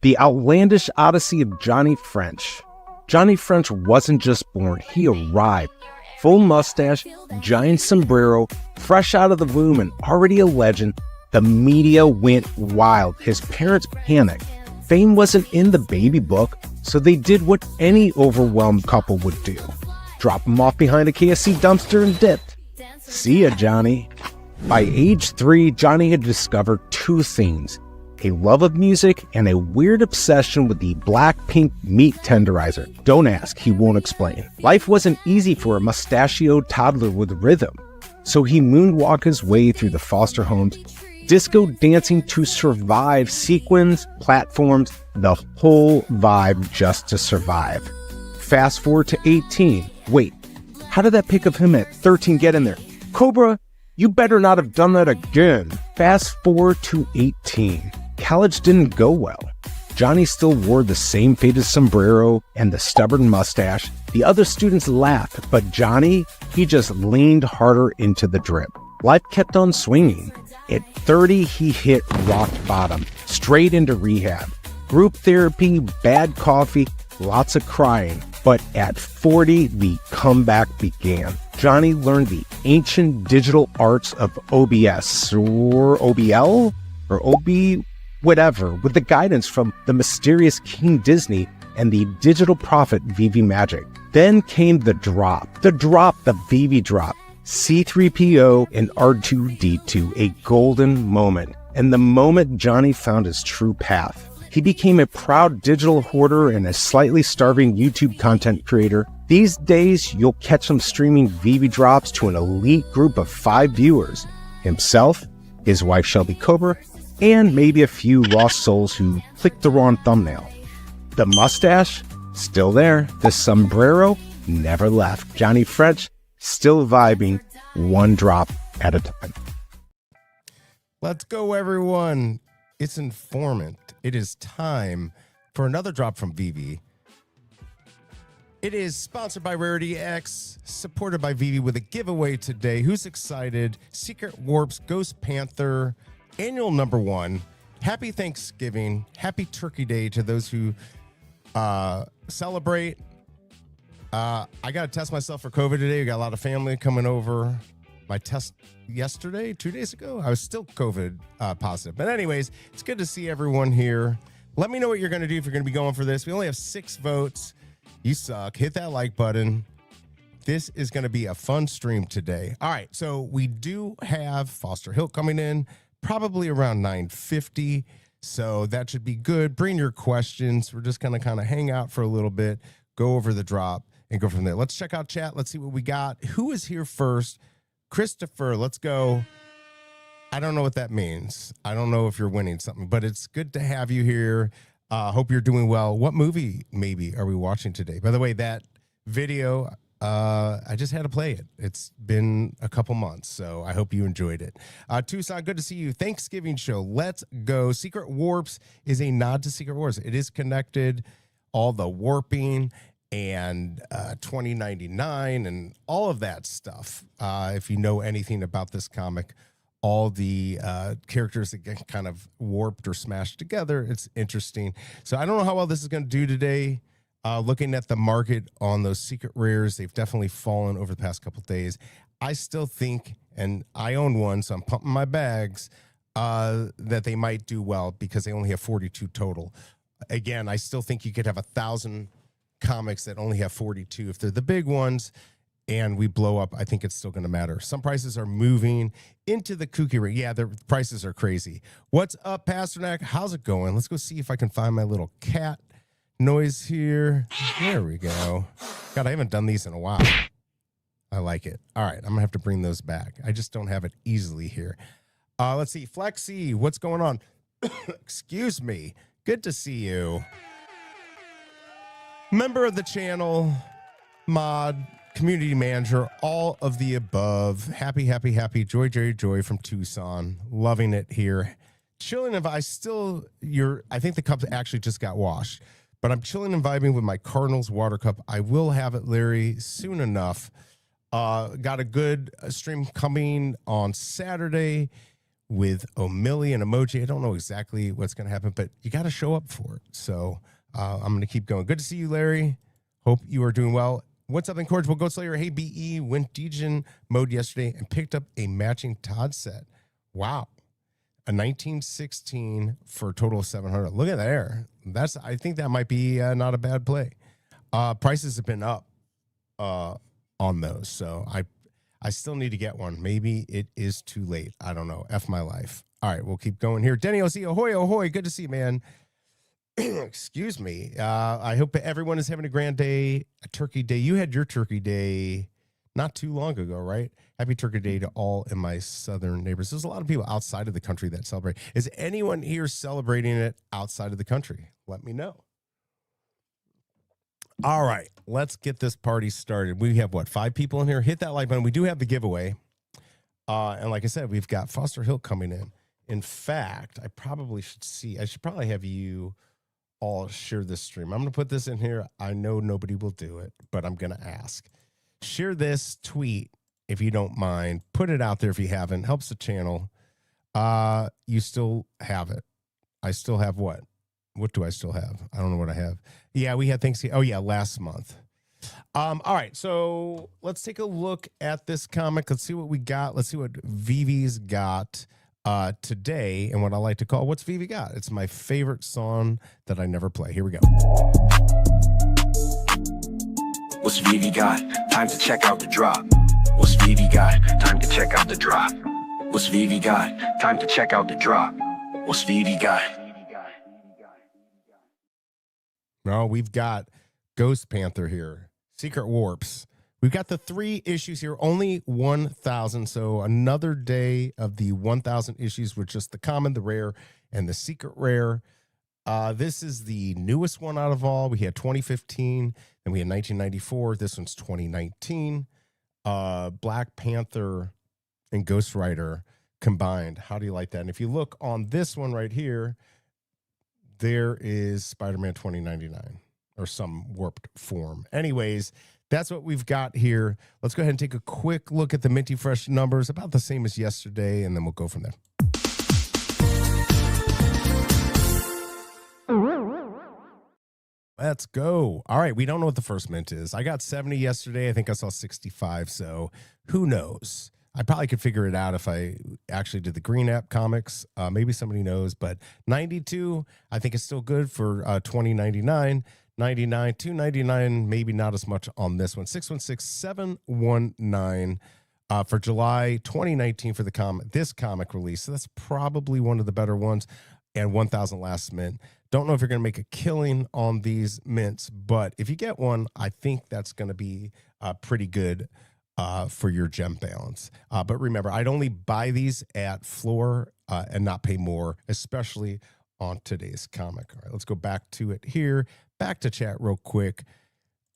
The outlandish odyssey of Johnny French. Johnny French wasn't just born, he arrived. Full mustache, giant sombrero, fresh out of the womb and already a legend. The media went wild. His parents panicked. Fame wasn't in the baby book, so they did what any overwhelmed couple would do. Drop him off behind a KFC dumpster and dipped. See ya, Johnny. By age 3, Johnny had discovered two things: a love of music and a weird obsession with the black-pink meat tenderizer. Don't ask, he won't explain. Life wasn't easy for a mustachioed toddler with rhythm, so he moonwalked his way through the foster homes, disco dancing to survive, sequins, platforms, the whole vibe just to survive. Fast forward to 18. Wait, how did that pic of him at 13 get in there? Cobra, you better not have done that again. Fast forward to 18. College didn't go well. Johnny still wore the same faded sombrero and the stubborn mustache. The other students laughed, but Johnny, he just leaned harder into the drip. Life kept on swinging. At 30, he hit rock bottom, straight into rehab. Group therapy, bad coffee, lots of crying. But at 40, the comeback began. Johnny learned the ancient digital arts of OBS, or OBL, or OB, whatever, with the guidance from the mysterious King Disney and the digital prophet VeVe Magic. Then came the drop, the VeVe drop. C-3PO and R2-D2, a golden moment. And the moment Johnny found his true path. He became a proud digital hoarder and a slightly starving YouTube content creator. These days, you'll catch him streaming VeVe drops to an elite group of 5 viewers. Himself, his wife Shelby Cobra, and maybe a few lost souls who clicked the wrong thumbnail. The mustache, still there. The sombrero, never left. Johnny French, still vibing, one drop at a time. Let's go, everyone. It's Informmint. It is time for another drop from VeVe. It is sponsored by Rarity X, supported by VeVe with a giveaway today. Who's excited? Secret Warps, Ghost Panther, annual #1. Happy Thanksgiving. Happy Turkey Day to those who celebrate. I got to test myself for COVID today. We got a lot of family coming over. My test yesterday, 2 days ago, I was still COVID positive. But anyways, it's good to see everyone here. Let me know what you're going to do if you're going to be going for this. We only have 6 votes. You suck. Hit that like button. This is going to be a fun stream today. All right, so we do have Foster Hill coming in, probably around 9:50. So that should be good. Bring your questions. We're just going to kind of hang out for a little bit, go over the drop, and go from there. Let's check out chat. Let's see what we got. Who is here first? Christopher, let's go. I don't know what that means. I don't know if you're winning something, but it's good to have you here. Hope you're doing well. What movie maybe are we watching today? By the way, that video, I just had to play it. It's been a couple months, so I hope you enjoyed it. Tucson, good to see you. Thanksgiving show. Let's go. Secret Warps is a nod to Secret Wars. It is connected. All the warping and 2099 and all of that stuff. If you know anything about this comic, all the characters that get kind of warped or smashed together, it's interesting. So I don't know how well this is going to do today. Looking at the market on those secret rares, they've definitely fallen over the past couple of days. I still think, and I own one, so I'm pumping my bags, that they might do well because they only have 42 total. Again, I still think you could have 1,000 comics that only have 42. If they're the big ones and we blow up, I think it's still going to matter. Some prices are moving into the kooky ring. Yeah, the prices are crazy. What's up, Pasternak? How's it going? Let's go see if I can find my little cat noise here. There we go. God, I haven't done these in a while. I like it. All right, I'm going to have to bring those back. I just don't have it easily here. Let's see. Flexi, what's going on? Excuse me. Good to see you. Member of the channel, mod, community manager, all of the above. Happy, happy, happy. Joy, joy, joy from Tucson. Loving it here. Chilling and I think the cup actually just got washed, but I'm chilling and vibing with my Cardinals water cup. I will have it, Larry, soon enough. Got a good stream coming on Saturday with O'Milly and emoji. I don't know exactly what's going to happen, but you got to show up for it. So I'm going to keep going. Good to see you, Larry. Hope you are doing well. What's up, Incorrigible Goat Slayer? Hey, BE went Degen mode yesterday and picked up a matching Todd set. Wow. A 1916 for a total of 700. Look at there. I think that might be not a bad play. Prices have been up on those. So I still need to get one. Maybe it is too late. I don't know. F my life. All right, we'll keep going here. Denny OC, ahoy, ahoy. Good to see you, man. Excuse me. I hope everyone is having a grand day, a turkey day. You had your turkey day not too long ago, right? Happy Turkey Day to all in my southern neighbors. There's a lot of people outside of the country that celebrate. Is anyone here celebrating it outside of the country? Let me know. All right, let's get this party started. We have, 5 people in here? Hit that like button. We do have the giveaway. And like I said, we've got Foster Hill coming in. In fact, I should probably have you all share this stream. I'm going to put this in here. I know nobody will do it, but I'm going to ask. Share this tweet if you don't mind. Put it out there if you haven't. Helps the channel. You still have it. I still have what? What do I still have? I don't know what I have. Yeah, we had Thanksgiving. Oh, yeah, last month. All right, so let's take a look at this comic. Let's see what we got. Let's see what VeVe's got today, and what I like to call What's VeVe Got? It's my favorite song that I never play. Here we go. What's VeVe got? Time to check out the drop. What's VeVe got? Time to check out the drop. What's VeVe got? Time to check out the drop. What's VeVe got? No, we've got Ghost Panther here. Secret Warps. We've got the 3 issues here, only 1,000. So another day of the 1,000 issues with just the common, the rare, and the secret rare. This is the newest one out of all. We had 2015, then we had 1994. This one's 2019. Black Panther and Ghost Rider combined. How do you like that? And if you look on this one right here, there is Spider-Man 2099 or some warped form. Anyways, that's what we've got here. Let's go ahead and take a quick look at the Minty Fresh numbers, about the same as yesterday, and then we'll go from there. Let's go. All right, we don't know what the first mint is. I got 70 yesterday. I think I saw 65, so who knows? I probably could figure it out if I actually did the Green App comics. Maybe somebody knows, but 92, I think is still good for 2099. 99, 299, maybe not as much on this one. 616719 for July 2019 for this comic release. So that's probably one of the better ones. And 1,000 last mint. Don't know if you're going to make a killing on these mints, but if you get one, I think that's going to be pretty good for your gem balance. But remember, I'd only buy these at floor and not pay more, especially on today's comic. All right, let's go back to it here. Back to chat real quick.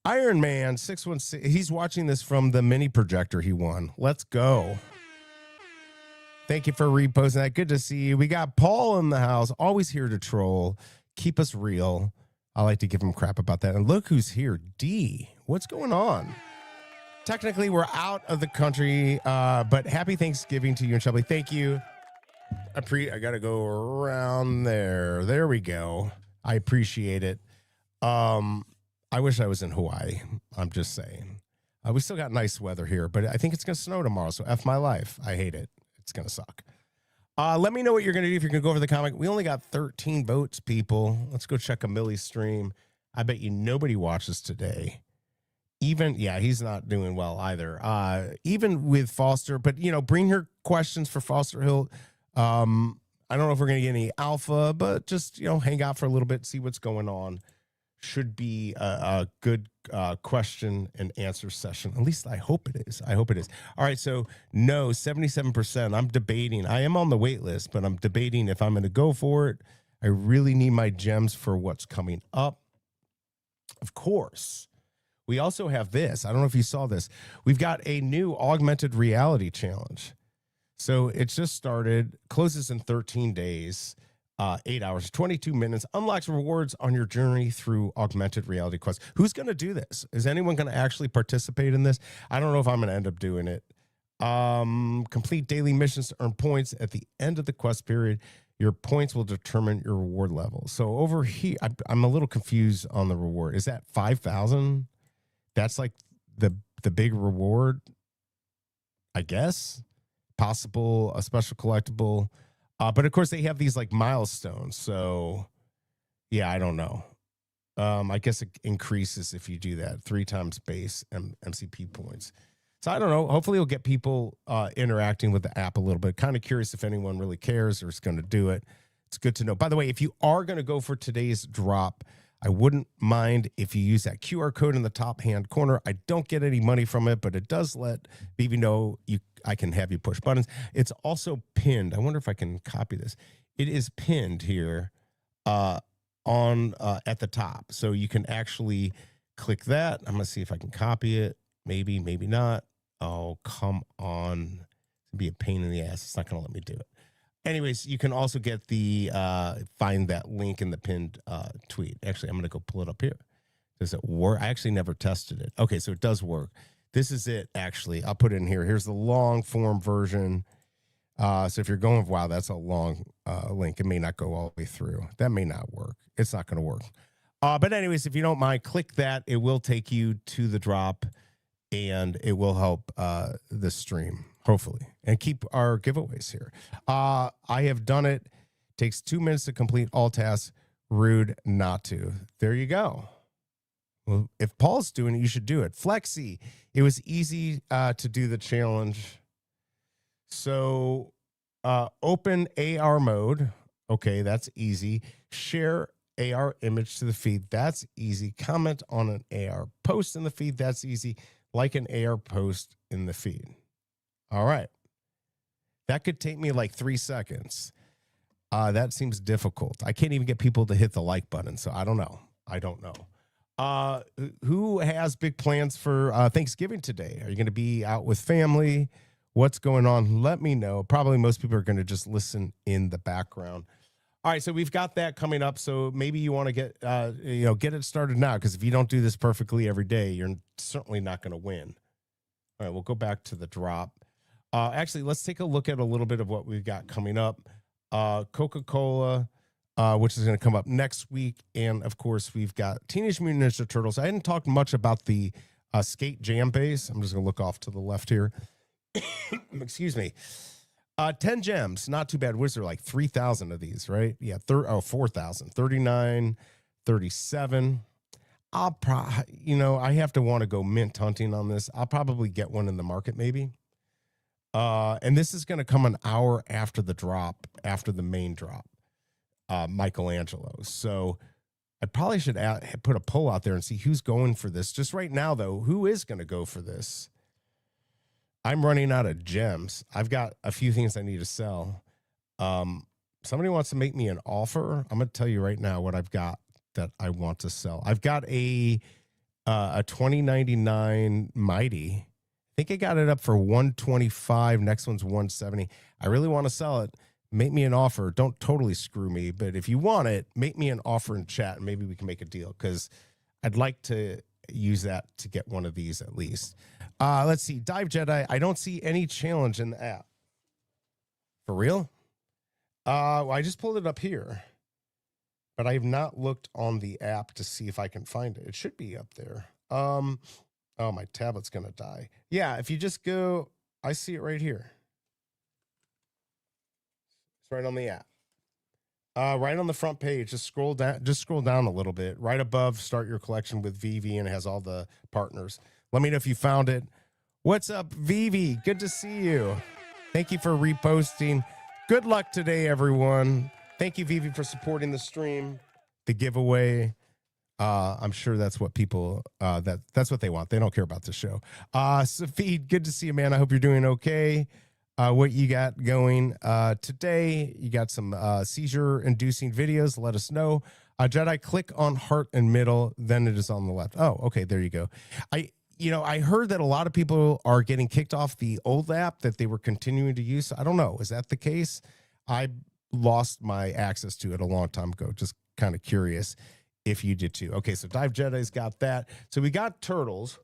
Iron Man 616, he's watching this from the mini projector he won. Let's go. Thank you for reposting that. Good to see you. We got Paul in the house, always here to troll. Keep us real. I like to give him crap about that. And look who's here. D. What's going on? Technically, we're out of the country, but happy Thanksgiving to you and Shelby. Thank you. I got to go around there. There we go. I appreciate it. I wish I was in Hawaii. I'm just saying. We still got nice weather here, but I think it's going to snow tomorrow, so F my life. I hate it. It's going to suck. Let me know what you're going to do if you're going to go over the comic. We only got 13 votes, people. Let's go check a Millie stream. I bet you nobody watches today. He's not doing well either. Even with Foster, but, bring your questions for Foster Hill. I don't know if we're going to get any alpha, but just, hang out for a little bit, see what's going on. Should be a good question and answer session. At least I hope it is. All right, so no, 77%. I'm debating. I am on the wait list, but I'm debating if I'm going to go for it. I really need my gems for what's coming up. Of course, we also have this. I don't know if you saw this. We've got a new augmented reality challenge. So it's just started, closes in 13 days. 8 hours, 22 minutes, unlocks rewards on your journey through augmented reality quests. Who's going to do this? Is anyone going to actually participate in this? I don't know if I'm going to end up doing it. Complete daily missions to earn points at the end of the quest period. Your points will determine your reward level. So over here, I'm a little confused on the reward. Is that 5,000? That's like the big reward, I guess. Possible, a special collectible. But of course they have these like milestones. So yeah, I don't know. I guess it increases if you do that 3 times base MCP points. So I don't know. Hopefully it'll get people interacting with the app a little bit. Kind of curious if anyone really cares or is going to do it. It's good to know. By the way, if you are going to go for today's drop, I wouldn't mind if you use that QR code in the top hand corner. I don't get any money from it, but it does let VeVe know I can have you push buttons. It's also pinned. I wonder if I can copy this. It is pinned here on at the top. So you can actually click that. I'm going to see if I can copy it. Maybe, maybe not. Oh, come on. It'd be a pain in the ass. It's not going to let me do it. Anyways, you can also get the find that link in the pinned tweet. Actually, I'm going to go pull it up here. Does it work? I actually never tested it. Okay, so it does work. This is it, actually. I'll put it in here. Here's the long form version. So if you're going, wow, that's a long link. It may not go all the way through. That may not work. It's not going to work. But anyways, if you don't mind, click that. It will take you to the drop, and it will help the stream, hopefully, and keep our giveaways here. I have done it. Takes 2 minutes to complete all tasks. Rude not to. There you go. Well, if Paul's doing it, you should do it. Flexi, it was easy to do the challenge. So open AR mode. Okay, that's easy. Share AR image to the feed. That's easy. Comment on an AR post in the feed. That's easy. Like an AR post in the feed. All right. That could take me like 3 seconds. That seems difficult. I can't even get people to hit the like button, so I don't know. I don't know. Who has big plans for Thanksgiving today? Are you going to be out with family? What's going on? Let me know. Probably most people are going to just listen in the background. All right, so we've got that coming up. So maybe you want to get it started now, because if you don't do this perfectly every day, you're certainly not going to win. All right, we'll go back to the drop. Actually, let's take a look at a little bit of what we've got coming up. Coca-Cola, which is going to come up next week, and of course, we've got Teenage Mutant Ninja Turtles. I hadn't talked much about the Skate Jam base. I'm just going to look off to the left here. Excuse me. 10 gems, not too bad. Was there like 3,000 of these, right? Yeah, 4,000, 39, 37. I have to want to go mint hunting on this. I'll probably get one in the market, maybe. And this is going to come an hour after the drop, after the main drop, Michelangelo. So I probably should put a poll out there and see who's going for this. Just right now, though, who is going to go for this? I'm running out of gems. I've got a few things I need to sell. Somebody wants to make me an offer. I'm going to tell you right now what I've got that I want to sell. I've got a 2099 Mighty. I think I got it up for 125. Next one's 170. I really want to sell it. Make me an offer. Don't totally screw me, but if you want it, make me an offer in chat and maybe we can make a deal, because I'd like to use that to get one of these at least. Let's see. Dive Jedi. I don't see any challenge in the app. For real? Well, I just pulled it up here, but I have not looked on the app to see if I can find it. It should be up there. Oh, my tablet's going to die. Yeah, if you just go, I see it right here. It's right on the app. Right on the front page, just scroll down a little bit. Right above, start your collection with VeVe, and it has all the partners. Let me know if you found it. What's up, VeVe? Good to see you. Thank you for reposting. Good luck today, everyone. Thank you, VeVe, for supporting the stream, the giveaway. I'm sure that's what people, that's what they want. They don't care about the show. Safid, good to see you, man. I hope you're doing okay. What you got going today? You got some seizure-inducing videos. Let us know. Jedi, click on heart and middle, then it is on the left. Oh, okay, there you go. I heard that a lot of people are getting kicked off the old app that they were continuing to use. I don't know. Is that the case? I lost my access to it a long time ago. Just kind of curious if you did too. Okay, so Dive Jedi's got that. So we got turtles.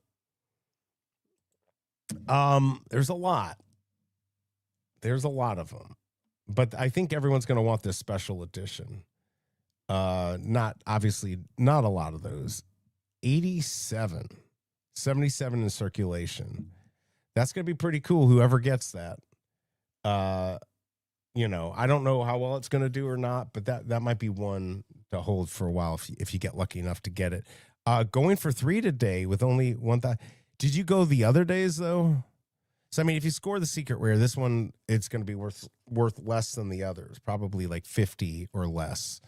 There's a lot. There's a lot of them, but I think everyone's going to want this special edition. Not obviously not a lot of those. 87, 77 in circulation. That's going to be pretty cool. Whoever gets that, you know, I don't know how well it's going to do or not, but that might be one to hold for a while if you get lucky enough to get it. Going for 3 today with only 1,000. Did you go the other days though? So I mean, if you score the secret rare, this one it's going to be worth less than the others, probably like 50 or less.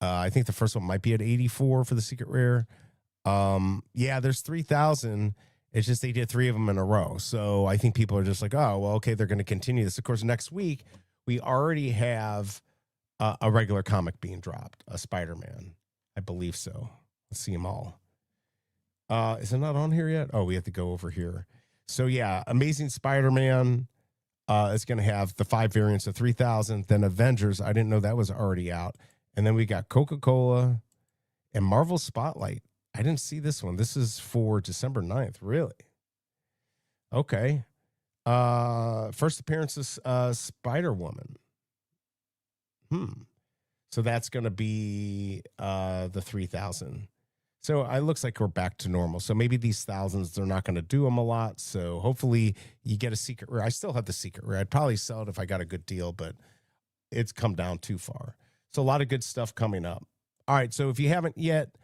I think the first one might be at 84 for the secret rare. Yeah, there's 3,000. It's just they did 3 of them in a row. So I think people are just like, oh, well, okay, they're going to continue this. Of course, next week, we already have a regular comic being dropped, a Spider-Man. I believe so. Let's see them all. Is it not on here yet? Oh, we have to go over here. So, yeah, Amazing Spider-Man is going to have the 5 variants of 3,000. Then Avengers, I didn't know that was already out. And then we got Coca-Cola and Marvel Spotlight. I didn't see this one. This is for December 9th. Really? Okay. First appearance of Spider-Woman. So that's going to be the 3,000. So it looks like we're back to normal. So maybe these thousands, they're not going to do them a lot. So hopefully you get a secret rare. I still have the secret rare. I'd probably sell it if I got a good deal, but it's come down too far. So a lot of good stuff coming up. All right. So if you haven't yet,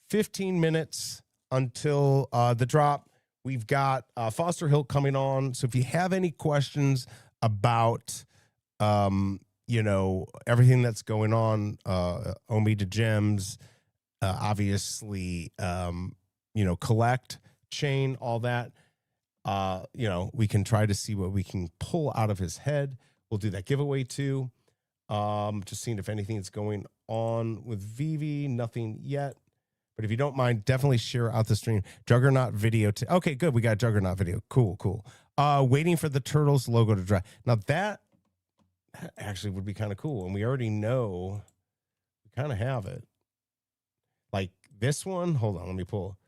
15 minutes until the drop. We've got Foster Hill coming on. So if you have any questions about, you know, everything that's going on, Omi to Gems, obviously, you know, collect, chain, all that, you know, we can try to see what we can pull out of his head. We'll do that giveaway too. Just seeing if anything's going on with VeVe. Nothing yet. But if you don't mind, definitely share out the stream. Juggernaut video. Okay, good. We got a Juggernaut video. Cool, cool. Waiting for the Turtles logo to dry. Now that actually would be kind of cool. And we already know we kind of have it. Like this one. Hold on, let me pull.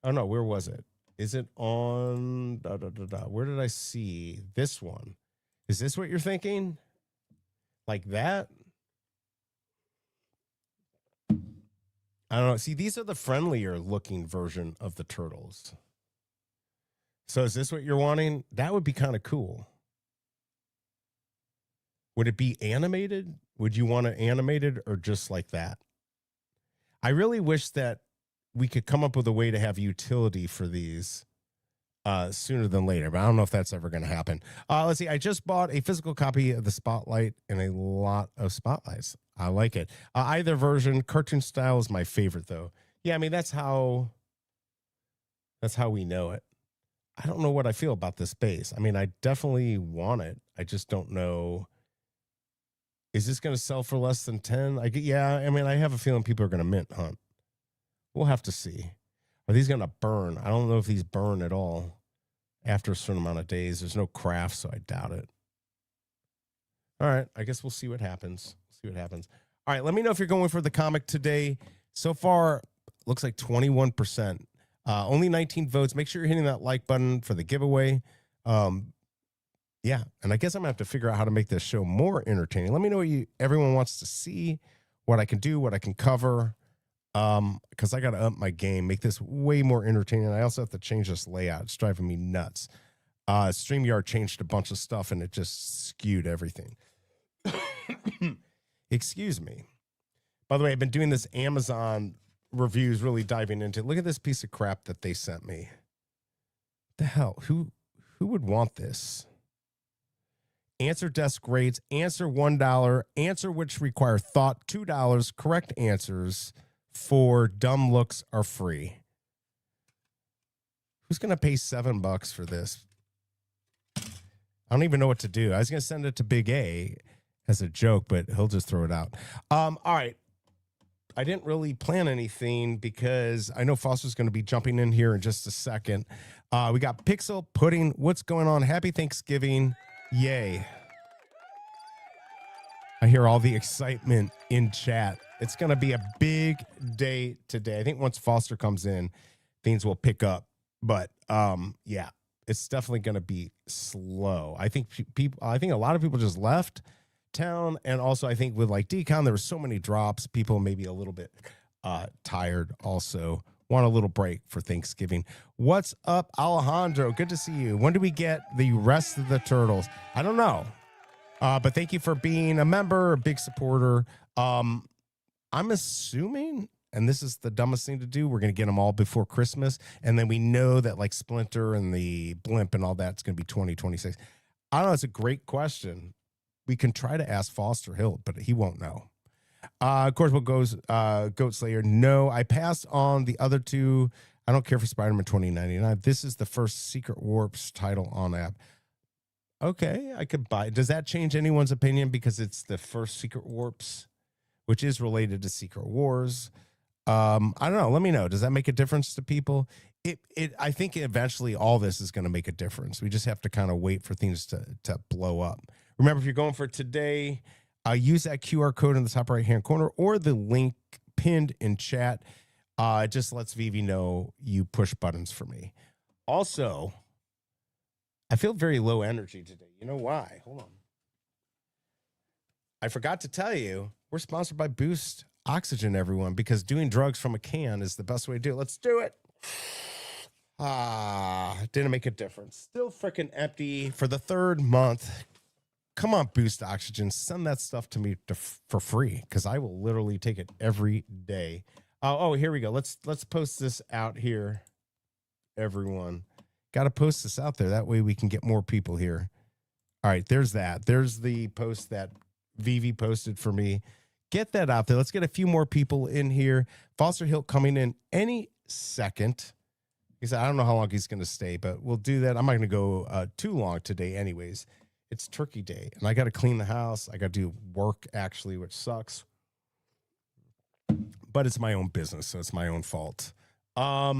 Oh no, where was it? Is it on? Where did I see this one? Is this what you're thinking? Like that? I don't know. See, these are the friendlier looking version of the Turtles. So is this what you're wanting? That would be kind of cool. Would it be animated? Would you want it animated or just like that? I really wish that we could come up with a way to have utility for these sooner than later, but I don't know if that's ever going to happen. Let's see. I just bought a physical copy of the Spotlight and a lot of Spotlights. I like it. Either version, cartoon style is my favorite, though. Yeah, I mean, that's how we know it. I don't know what I feel about this base. I mean, I definitely want it. I just don't know. Is this going to sell for less than 10? Yeah, I mean, I have a feeling people are going to mint hunt. We'll have to see. Are these going to burn? I don't know if these burn at all after a certain amount of days. There's no craft, so I doubt it. All right, I guess we'll see what happens. All right, let me know if you're going for the comic today. So far, looks like 21%. Only 19 votes. Make sure you're hitting that like button for the giveaway. Yeah, and I guess I'm going to have to figure out how to make this show more entertaining. Let me know what everyone wants to see, what I can do, what I can cover. Because I got to up my game, make this way more entertaining. I also have to change this layout. It's driving me nuts. StreamYard changed a bunch of stuff, and it just skewed everything. Excuse me. By the way, I've been doing this Amazon reviews, really diving into it. Look at this piece of crap that they sent me. What the hell? Who would want this? Answer desk grades. Answer $1. Answer which require thought $2. Correct answers for dumb looks are free. Who's going to pay $7 for this? I don't even know what to do. I was going to send it to Big A as a joke, but he'll just throw it out. All right. I didn't really plan anything because I know Foster's going to be jumping in here in just a second. We got Pixel Pudding. What's going on? Happy Thanksgiving. Yay. I hear all the excitement in chat. It's going to be a big day today. I think once Foster comes in, things will pick up. But yeah, it's definitely going to be slow. I think I think a lot of people just left town, and also I think with like decon, there were so many drops. People maybe a little bit tired. Also, want a little break for Thanksgiving. What's up, Alejandro? Good to see you. When do we get the rest of the turtles? I don't know, but thank you for being a member, a big supporter. I'm assuming, and this is the dumbest thing to do, we're going to get them all before Christmas. And then we know that like Splinter and the Blimp and all that's going to be 2026. I don't know. It's a great question. We can try to ask Foster Hill, but he won't know. Of course, what goes Goat Slayer? No, I passed on the other two. I don't care for Spider-Man 2099. This is the first Secret Warps title on app. Okay, I could buy it. Does that change anyone's opinion because it's the first Secret Warps, which is related to Secret Wars? I don't know. Let me know. Does that make a difference to people? I think eventually all this is going to make a difference. We just have to kind of wait for things to blow up. Remember, if you're going for today, use that QR code in the top right-hand corner or the link pinned in chat. It just lets VeVe know you push buttons for me. Also, I feel very low energy today. You know why? Hold on. I forgot to tell you, we're sponsored by Boost Oxygen, everyone, because doing drugs from a can is the best way to do it. Let's do it. Didn't make a difference. Still freaking empty for the third month. Come on, Boost Oxygen. Send that stuff to me for free because I will literally take it every day. Oh, here we go. Let's post this out here, everyone. Got to post this out there. That way we can get more people here. All right, there's that. There's the post that VeVe posted for me. Get that out there. Let's get a few more people in here. Foster Hill coming in any second. He said, I don't know how long he's going to stay, but we'll do that. I'm not going to go too long today anyways. It's Turkey Day, and I got to clean the house. I got to do work, actually, which sucks. But it's my own business, so it's my own fault. I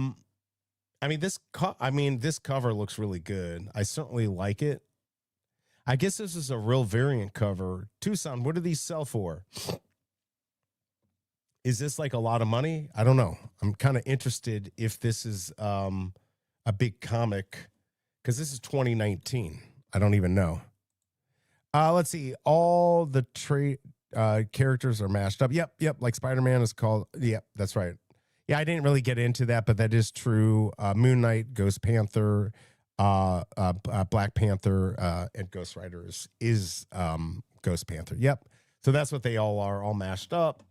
mean, this cover looks really good. I certainly like it. I guess this is a real variant cover. Tucson, what do these sell for? Is this like a lot of money? I don't know. I'm kind of interested if this is a big comic, because this is 2019. I don't even know. Let's see. All the characters are mashed up. Yep. Like Spider-Man is called. Yep, that's right. Yeah, I didn't really get into that, but that is true. Moon Knight, Ghost Panther, Black Panther, and Ghost Rider is Ghost Panther. Yep. So that's what they all are, all mashed up.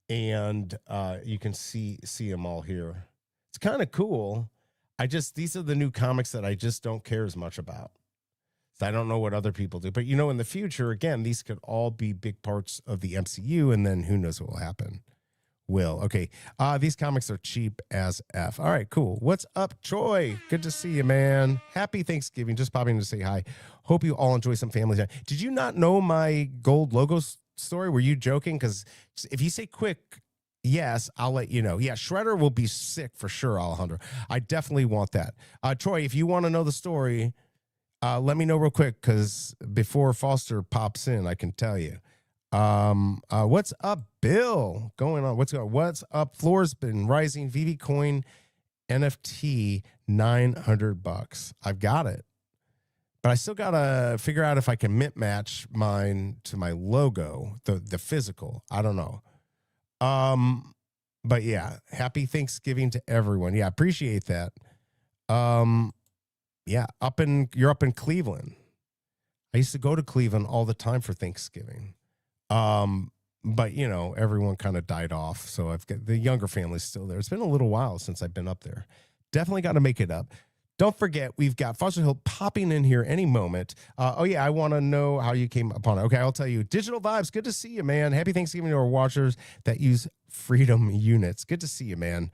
And you can see them all here. It's kind of cool. These are the new comics that I just don't care as much about. So I don't know what other people do. But, in the future, again, these could all be big parts of the MCU, and then who knows what will happen. Okay. These comics are cheap as F. All right, cool. What's up, Troy? Good to see you, man. Happy Thanksgiving. Just popping in to say hi. Hope you all enjoy some family time. Did you not know my gold logo story? Were you joking? Because if you say quick yes, I'll let you know. Yeah, Shredder will be sick for sure, Alejandro. I definitely want that. Troy, if you want to know the story, let me know real quick, because before Foster pops in, I can tell you. What's up, Bill? Going on? What's up? Floor's been rising. VeVe coin NFT $900. I've got it. But I still gotta figure out if I can mint match mine to my logo, the physical. I don't know. But yeah, happy Thanksgiving to everyone. Yeah, appreciate that. Yeah, you're up in Cleveland. I used to go to Cleveland all the time for Thanksgiving. But everyone kind of died off, so I've got the younger family's still there. It's been a little while since I've been up there. Definitely got to make it up. Don't forget, we've got Foster Hill popping in here any moment. I want to know how you came upon it. Okay, I'll tell you. Digital Vibes, good to see you, man. Happy Thanksgiving to our watchers that use Freedom units. Good to see you, man.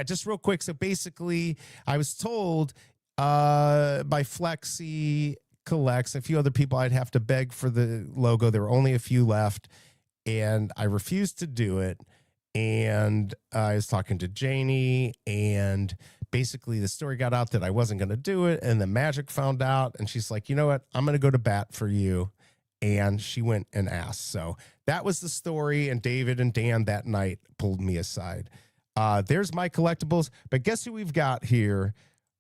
Just real quick. So basically, I was told by Flexi Collects, a few other people, I'd have to beg for the logo. There were only a few left, and I refused to do it. And I was talking to Janie, and basically the story got out that I wasn't going to do it, and the Magic found out, and she's like, you know what, I'm going to go to bat for you. And she went and asked. So that was the story, and David and Dan that night pulled me aside. There's my collectibles, but guess who we've got here?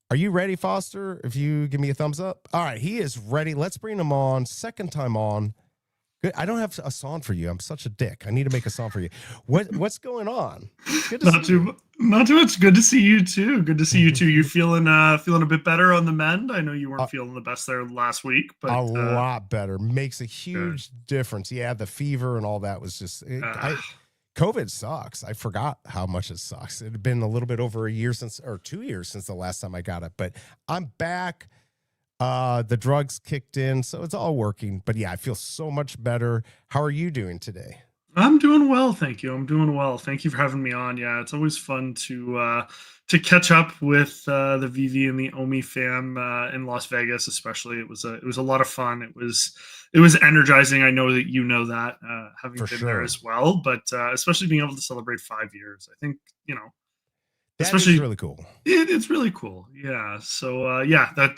Are you ready, Foster? If you give me a thumbs up. All right, he is ready. Let's bring him on. Second time on. Good. I don't have a song for you. I'm such a dick. I need to make a song for you. What's going on? It's good to Not see you. not too much. Good to see you too. Good to see you too. You feeling a bit better on the mend? I know you weren't feeling the best there last week, but a lot better. Makes a huge difference. Yeah, the fever and all that was just. COVID sucks. I forgot how much it sucks. It had been a little bit over a year or 2 years since the last time I got it, but I'm back. The drugs kicked in, so it's all working. But yeah, I feel so much better. How are you doing today? I'm doing well, thank you. I'm doing well. Thank you for having me on. Yeah, it's always fun to catch up with the VeVe and the Omi fam in Las Vegas, especially. It was a lot of fun. It was energizing. I know that you know that, having been there as well. But especially being able to celebrate 5 years, I think Especially is really cool. It's really cool. Yeah. So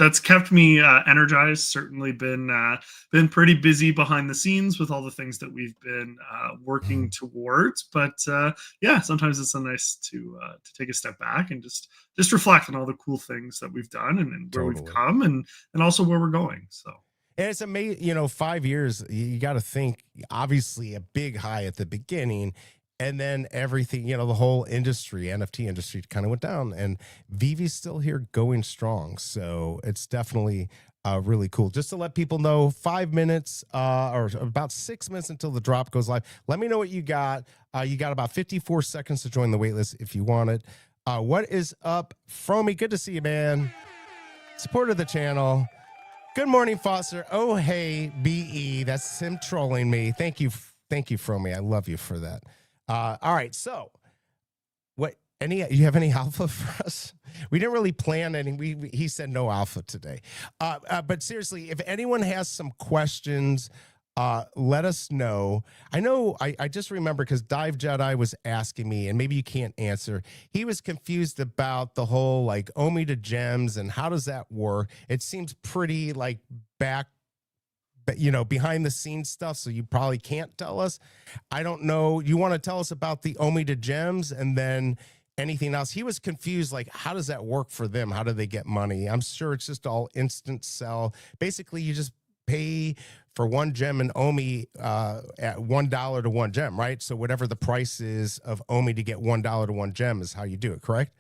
that's kept me energized. Certainly been pretty busy behind the scenes with all the things that we've been working towards. But sometimes it's nice to take a step back and just reflect on all the cool things that we've done and where we've come and also where we're going. So. And it's amazing, 5 years, you got to think, obviously a big high at the beginning. And then everything, the whole industry, NFT industry kind of went down, and VeVe's still here going strong. So it's definitely really cool. Just to let people know, 5 minutes or about 6 minutes until the drop goes live. Let me know what you got. You got about 54 seconds to join the waitlist if you want it. What is up, Fromy? Good to see you, man. Supporter of the channel. Good morning, Foster. Oh, hey, BE. That's him trolling me. Thank you, Fromy. I love you for that. All right, so you have any alpha for us? We didn't really plan any. He said no alpha today. But seriously, if anyone has some questions, let us know. I just remember because Dive Jedi was asking me, and maybe you can't answer. He was confused about the whole like Omi to gems and how does that work? It seems pretty like behind the scenes stuff, so you probably can't tell us. I don't know. You want to tell us about the Omi to gems and then anything else? He was confused, like, how does that work for them? How do they get money? I'm sure it's just all instant sell. Basically, you just pay for one gem in Omi at $1 to one gem, right? So whatever the price is of Omi to get $1 to one gem is how you do it, correct?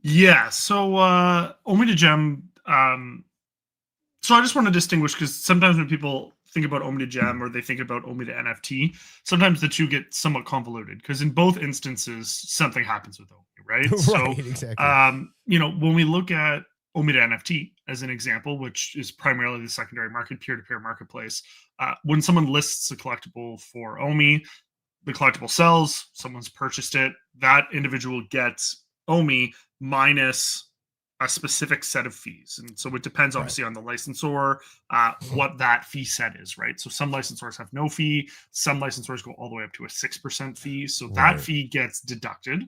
Yeah. So Omi to gem. So I just want to distinguish, because sometimes when people think about Omi to gem or they think about Omi to NFT, sometimes the two get somewhat convoluted, because in both instances something happens with Omi, right? Right, So exactly. when we look at Omi to NFT as an example, which is primarily the secondary market, peer-to-peer marketplace, when someone lists a collectible for Omi, the collectible sells, someone's purchased it, that individual gets Omi minus a specific set of fees. And so it depends obviously on the licensor, what that fee set is, right? So some licensors have no fee. Some licensors go all the way up to a 6% fee. So that fee gets deducted.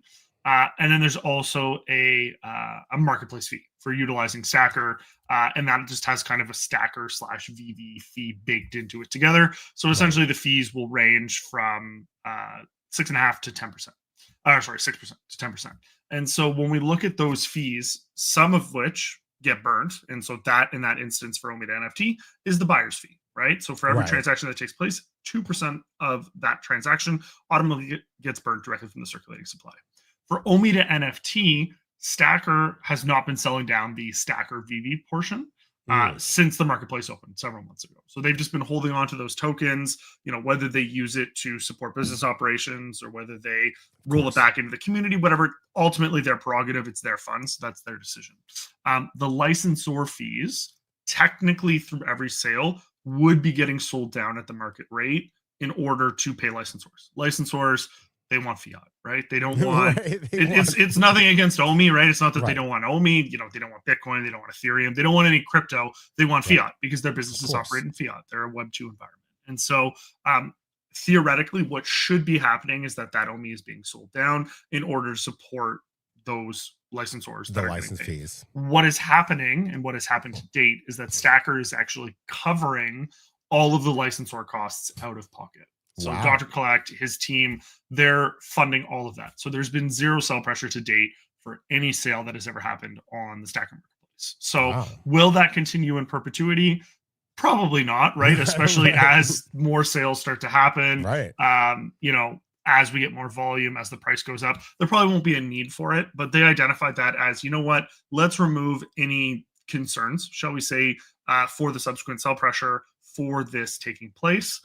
And then there's also a marketplace fee for utilizing Stacker. And that just has kind of a Stacker / VeVe fee baked into it together. So essentially the fees will range from 6.5% to 10%. 6% to 10%. And so when we look at those fees, some of which get burnt, and so that in that instance for Omi to NFT is the buyer's fee, right? So for every transaction that takes place, 2% of that transaction automatically gets burnt directly from the circulating supply. For Omi to NFT, Stacker has not been selling down the Stacker VeVe portion since the marketplace opened several months ago. So they've just been holding on to those tokens, whether they use it to support business operations or whether they roll it back into the community, whatever, ultimately their prerogative, it's their funds. That's their decision. The licensor fees, technically through every sale, would be getting sold down at the market rate in order to pay licensors. Licensors, they want fiat, right? They don't want it's nothing against Omi, right? It's not that they don't want Omi, they don't want Bitcoin, they don't want Ethereum, they don't want any crypto, they want fiat because their businesses operate in fiat. They're a Web2 environment. And so theoretically, what should be happening is that Omi is being sold down in order to support those licensors that the are license fees. What is happening and what has happened to date is that Stacker is actually covering all of the licensor costs out of pocket. So Dr. Collect, his team, they're funding all of that. So there's been zero sell pressure to date for any sale that has ever happened on the Stacker Marketplace. So Wow. will that continue in perpetuity? Probably not, right? Especially Right. as more sales start to happen. Right. As we get more volume, as the price goes up, there probably won't be a need for it. But they identified that as, you know what, let's remove any concerns, shall we say, for the subsequent sell pressure for this taking place.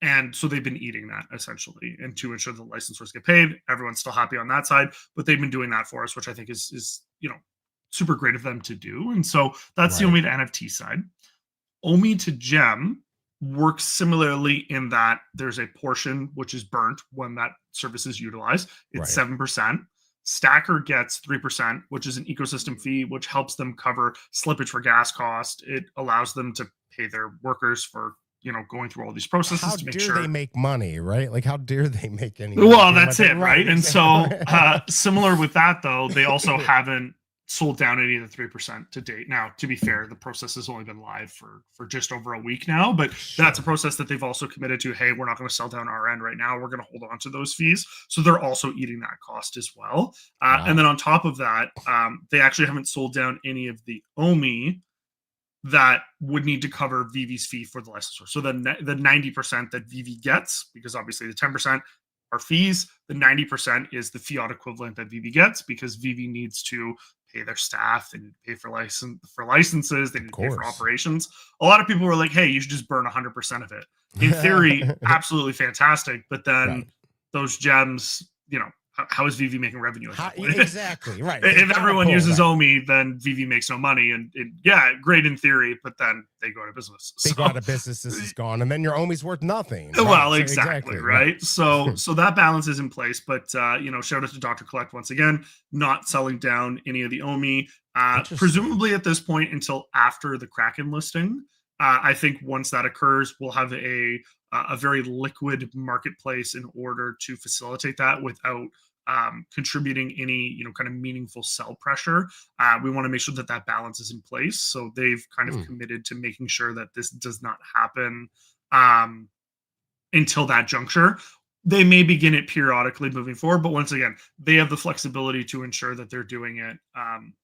And so they've been eating that essentially, and to ensure the licensors get paid. Everyone's still happy on that side, but they've been doing that for us, which I think is super great of them to do. And so that's the Right. OMI to NFT side. OMI to gem works similarly in that there's a portion which is burnt when that service is utilized. It's 7%. Stacker gets 3%, which is an ecosystem fee, which helps them cover slippage for gas cost. It allows them to pay their workers for going through all these processes How to make dare sure they make money, right? Like, how dare they make any money? Well, that's it, right? And so Exactly. similar with that, though, they also haven't sold down any of the 3% to date. Now, to be fair, the process has only been live for just over a week now, but that's a process that they've also committed to. Hey, we're not going to sell down our end right now. We're going to hold on to those fees. So they're also eating that cost as well. And then on top of that, they actually haven't sold down any of the OMI that would need to cover VeVe's fee for the licensor. So the 90% that VeVe gets, because obviously the 10% are fees, the 90% is the fiat equivalent that VeVe gets, because VeVe needs to pay their staff, they need to pay for licenses, they need to pay for operations. A lot of people were like, hey, you should just burn 100% of it. In theory, absolutely fantastic, but then those gems, how is VeVe making revenue at that point? Exactly, right. If everyone uses OMI, then VeVe makes no money. And great in theory, but then they go out of business. They go out of business, this is gone, and then your OMI's worth nothing. Well, exactly, right? So that balance is in place, but shout out to Dr. Collect once again, not selling down any of the OMI, presumably at this point until after the Kraken listing. I think once that occurs, we'll have a very liquid marketplace in order to facilitate that without contributing any kind of meaningful sell pressure. We want to make sure that that balance is in place. So they've kind of committed to making sure that this does not happen until that juncture. They may begin it periodically moving forward, but once again, they have the flexibility to ensure that they're doing it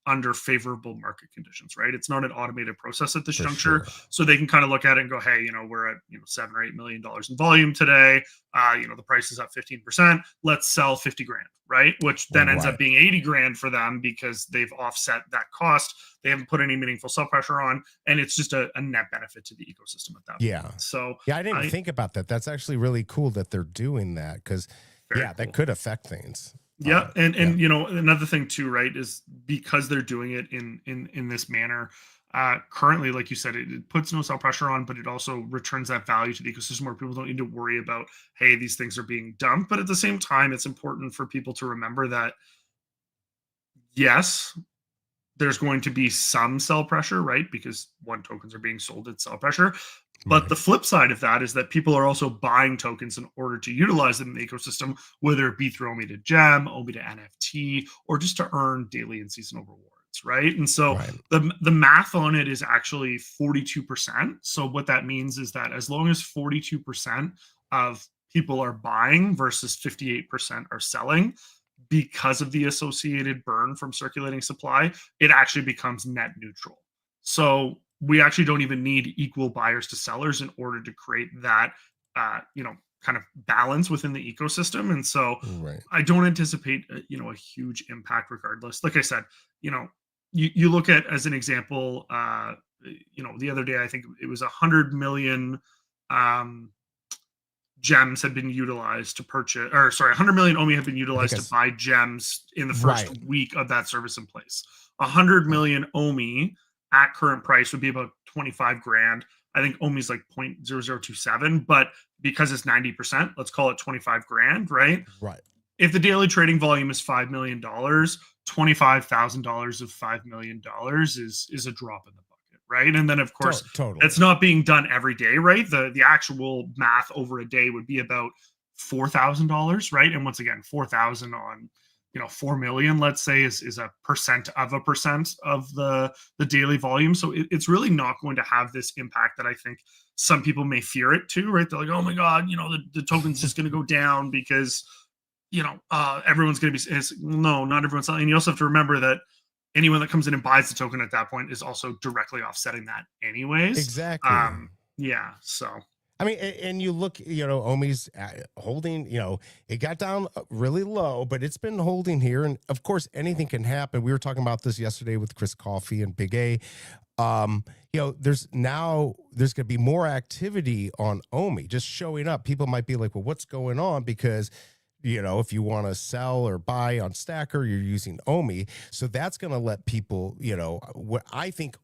under favorable market conditions, right? It's not an automated process at this juncture. Sure. So they can kind of look at it and go, hey, we're at $7 or $8 million in volume today. The price is up 15%. Let's sell 50 grand, right? Which then ends up being 80 grand for them because they've offset that cost. They haven't put any meaningful sell pressure on, and it's just a net benefit to the ecosystem at that point. So I didn't think about that. That's actually really cool that they're doing that, because that could affect things. And another thing too, right, is because they're doing it in this manner, currently, like you said, it puts no sell pressure on, but it also returns that value to the ecosystem where people don't need to worry about, hey, these things are being dumped. But at the same time, it's important for people to remember that, yes, there's going to be some sell pressure, right? Because tokens are being sold at sell pressure. But the flip side of that is that people are also buying tokens in order to utilize them in the ecosystem, whether it be through OMI to gem, OMI to NFT, or just to earn daily and seasonal rewards, right? And so the math on it is actually 42%. So what that means is that as long as 42% of people are buying versus 58% are selling, because of the associated burn from circulating supply, it actually becomes net neutral. So we actually don't even need equal buyers to sellers in order to create that, kind of balance within the ecosystem. And so I don't anticipate, a huge impact regardless. Like I said, you look at, as an example, the other day, I think it was 100 million gems had been utilized to purchase, 100 million OMI have been utilized to buy gems in the first week of that service in place. 100 million OMI at current price would be about 25 grand. I think OMI is like 0.0027, but because it's 90%, let's call it 25 grand, right? Right. If the daily trading volume is $5 million, $25,000 of $5 million is a drop in the bucket, right? And then of course, it's not being done every day, right? The actual math over a day would be about $4,000, right? And once again, 4,000 on 4 million, let's say, is a percent of the daily volume. So it's really not going to have this impact that I think some people may fear it to, right? They're like, oh my God, the token's just going to go down because, everyone's going to be, no, not everyone's selling. And you also have to remember that anyone that comes in and buys the token at that point is also directly offsetting that anyways. Exactly. Yeah. So, I mean, and you look, Omi's holding, it got down really low, but it's been holding here. And of course, anything can happen. We were talking about this yesterday with Chris Coffey and Big A. There's going to be more activity on Omi just showing up. People might be like, well, what's going on? Because, if you want to sell or buy on Stacker, you're using Omi. So that's going to let people, what I think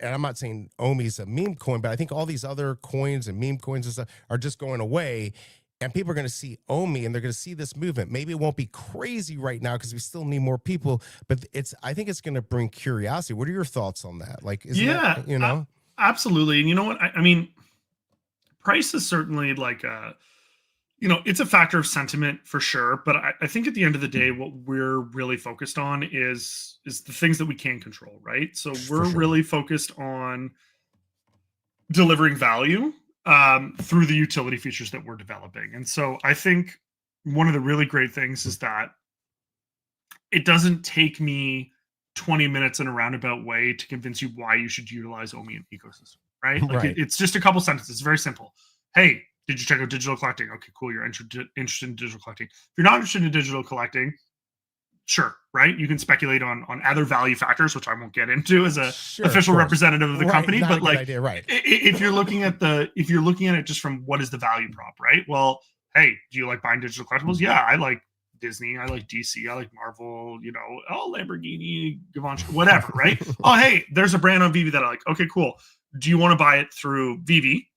and I'm not saying Omi's a meme coin, but I think all these other coins and meme coins and stuff are just going away. And people are going to see Omi and they're going to see this movement. Maybe it won't be crazy right now because we still need more people, but I think it's going to bring curiosity. What are your thoughts on that? Like, absolutely. And you know what? I mean, price is certainly like it's a factor of sentiment for sure. But I think at the end of the day, what we're really focused on is the things that we can control, right? So we're really focused on delivering value through the utility features that we're developing. And so I think one of the really great things is that it doesn't take me 20 minutes in a roundabout way to convince you why you should utilize Omi in ecosystem, right? Like it's just a couple sentences. It's very simple. Hey, did you check out digital collecting? Okay, cool. You're interested in digital collecting. If you're not interested in digital collecting, sure, right? You can speculate on other value factors, which I won't get into as a official representative of the company. But like, if you're looking at it just from what is the value prop, right? Well, hey, do you like buying digital collectibles? Yeah, I like Disney, I like DC, I like Marvel, Lamborghini, Givenchy, whatever, right? Oh, hey, there's a brand on VeVe that I like. Okay, cool. Do you want to buy it through VeVe?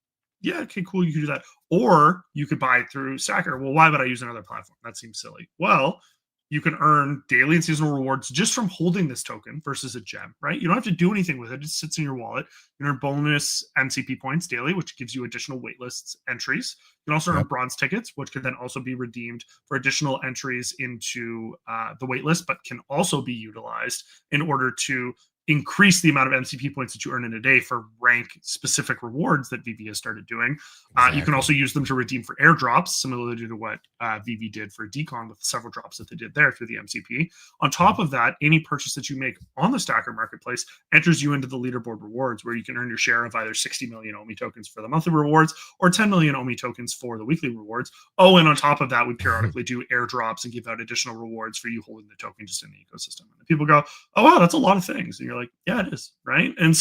Yeah, okay, cool. You can do that. Or you could buy it through Stacker. Well, why would I use another platform? That seems silly. Well, you can earn daily and seasonal rewards just from holding this token versus a gem, right? You don't have to do anything with it. It just sits in your wallet. You earn bonus MCP points daily, which gives you additional waitlists entries. You can also earn bronze tickets, which can then also be redeemed for additional entries into the waitlist, but can also be utilized in order to increase the amount of MCP points that you earn in a day for rank specific rewards that VeVe has started doing. You can also use them to redeem for airdrops, similarly to what VeVe did for Decon with several drops that they did there through the MCP. On top of that, any purchase that you make on the Stacker marketplace enters you into the leaderboard rewards, where you can earn your share of either 60 million Omi tokens for the monthly rewards or 10 million Omi tokens for the weekly rewards. Oh, and on top of that, we periodically do airdrops and give out additional rewards for you holding the token just in the ecosystem. And people go, oh, wow, that's a lot of things. And you're like, yeah, it is, right? And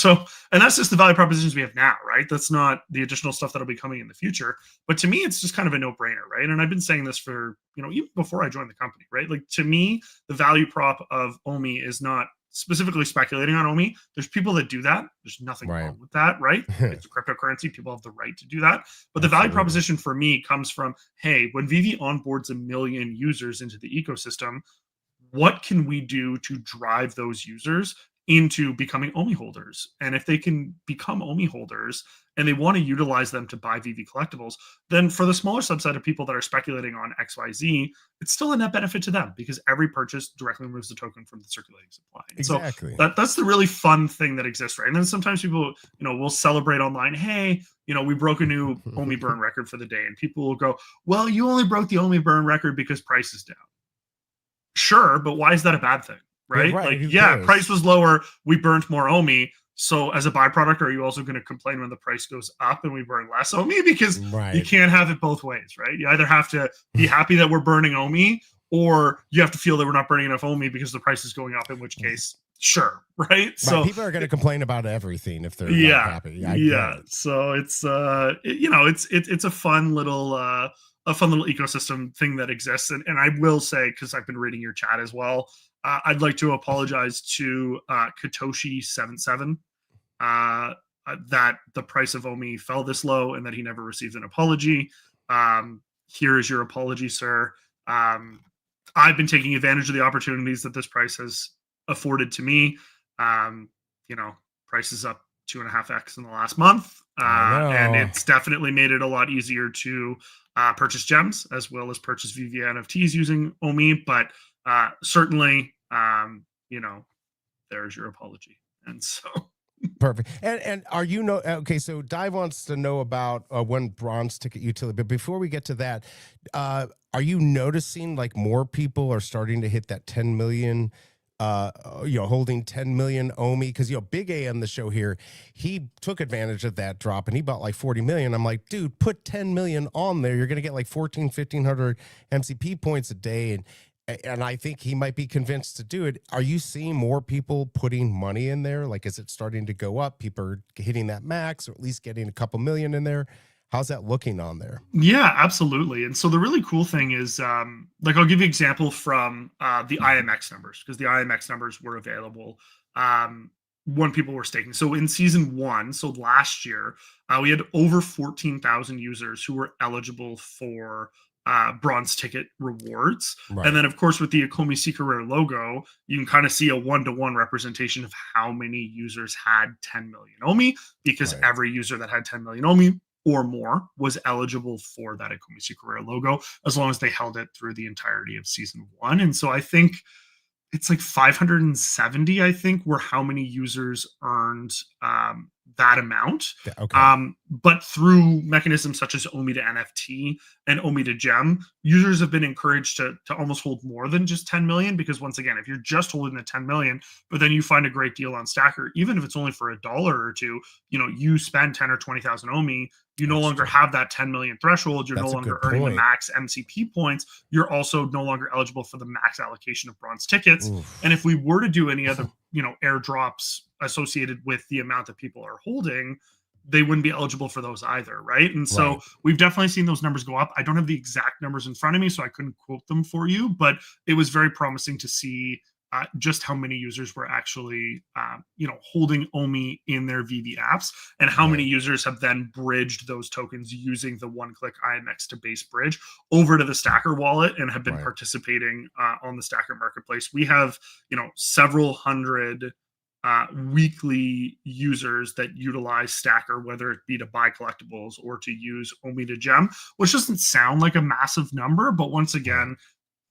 that's just the value propositions we have now, right? That's not the additional stuff that'll be coming in the future. But to me, it's just kind of a no-brainer, right? And I've been saying this for, even before I joined the company, right? Like, to me, the value prop of Omi is not specifically speculating on Omi. There's people that do that. There's nothing wrong with that, right? It's a cryptocurrency. People have the right to do that. But the value proposition for me comes from, hey, when VeVe onboards 1 million users into the ecosystem, what can we do to drive those users into becoming Omi holders? And if they can become Omi holders and they want to utilize them to buy VeVe collectibles, then for the smaller subset of people that are speculating on XYZ, it's still a net benefit to them because every purchase directly removes the token from the circulating supply. Exactly. So that's the really fun thing that exists, right? And then sometimes people, will celebrate online, hey, we broke a new Omi burn record for the day. And people will go, well, you only broke the Omi burn record because price is down. Sure, but why is that a bad thing? Right? Price was lower. We burned more Omi. So as a byproduct, are you also going to complain when the price goes up and we burn less Omi? Because you can't have it both ways, right? You either have to be happy that we're burning Omi, or you have to feel that we're not burning enough Omi because the price is going up, in which case, sure, right? So people are going to complain about everything if they're not happy. So it's it's a fun little ecosystem thing that exists. And I will say, because I've been reading your chat as well, I'd like to apologize to Katoshi77 that the price of Omi fell this low and that he never received an apology. Here is your apology, sir. I've been taking advantage of the opportunities that this price has afforded to me. Price is up 2.5x in the last month. And it's definitely made it a lot easier to purchase gems as well as purchase VeVe NFTs using Omi. But certainly, there's your apology. And so perfect. And are you okay? So Dive wants to know about one bronze ticket utility, but before we get to that, Are you noticing like more people are starting to hit that 10 million, holding 10 million OMI? Because, Big A on the show here, he took advantage of that drop and he bought like 40 million. I'm like, dude, put 10 million on there. You're going to get like 1,500 MCP points a day. And I think he might be convinced to do it. Are you seeing more people putting money in there? Like, is it starting to go up? People are hitting that max, or at least getting a couple million in there. How's that looking on there? Yeah, absolutely. And so the really cool thing is, like, I'll give you an example from the IMX numbers, because the IMX numbers were available when people were staking. So in season 1, so last year, we had over 14,000 users who were eligible for bronze ticket rewards. Right. And then, of course, with the Akomi Secret Rare logo, you can kind of see a 1-to-1 representation of how many users had 10 million OMI, because Right. every user that had 10 million OMI or more was eligible for that Akomi Secret Rare logo, as long as they held it through the entirety of season 1. And so I think it's like 570, I think, were how many users earned that amount. Okay. But through mechanisms such as OMI to NFT and OMI to gem, users have been encouraged to almost hold more than just 10 million, because once again, if you're just holding the 10 million, but then you find a great deal on Stacker, even if it's only for $1 or $2, you spend 10 or 20,000 OMI, you no longer have that 10 million threshold. You're no longer earning the max MCP points. You're also no longer eligible for the max allocation of bronze tickets. Oof. And if we were to do any other, airdrops associated with the amount that people are holding, they wouldn't be eligible for those either, right? And so we've definitely seen those numbers go up. I don't have the exact numbers in front of me, so I couldn't quote them for you, but it was very promising to see just how many users were actually, holding OMI in their VeVe apps, and how many users have then bridged those tokens using the one-click IMX to base bridge over to the Stacker wallet and have been participating on the Stacker marketplace. We have, several hundred weekly users that utilize Stacker, whether it be to buy collectibles or to use OMI to gem, which doesn't sound like a massive number, but once again,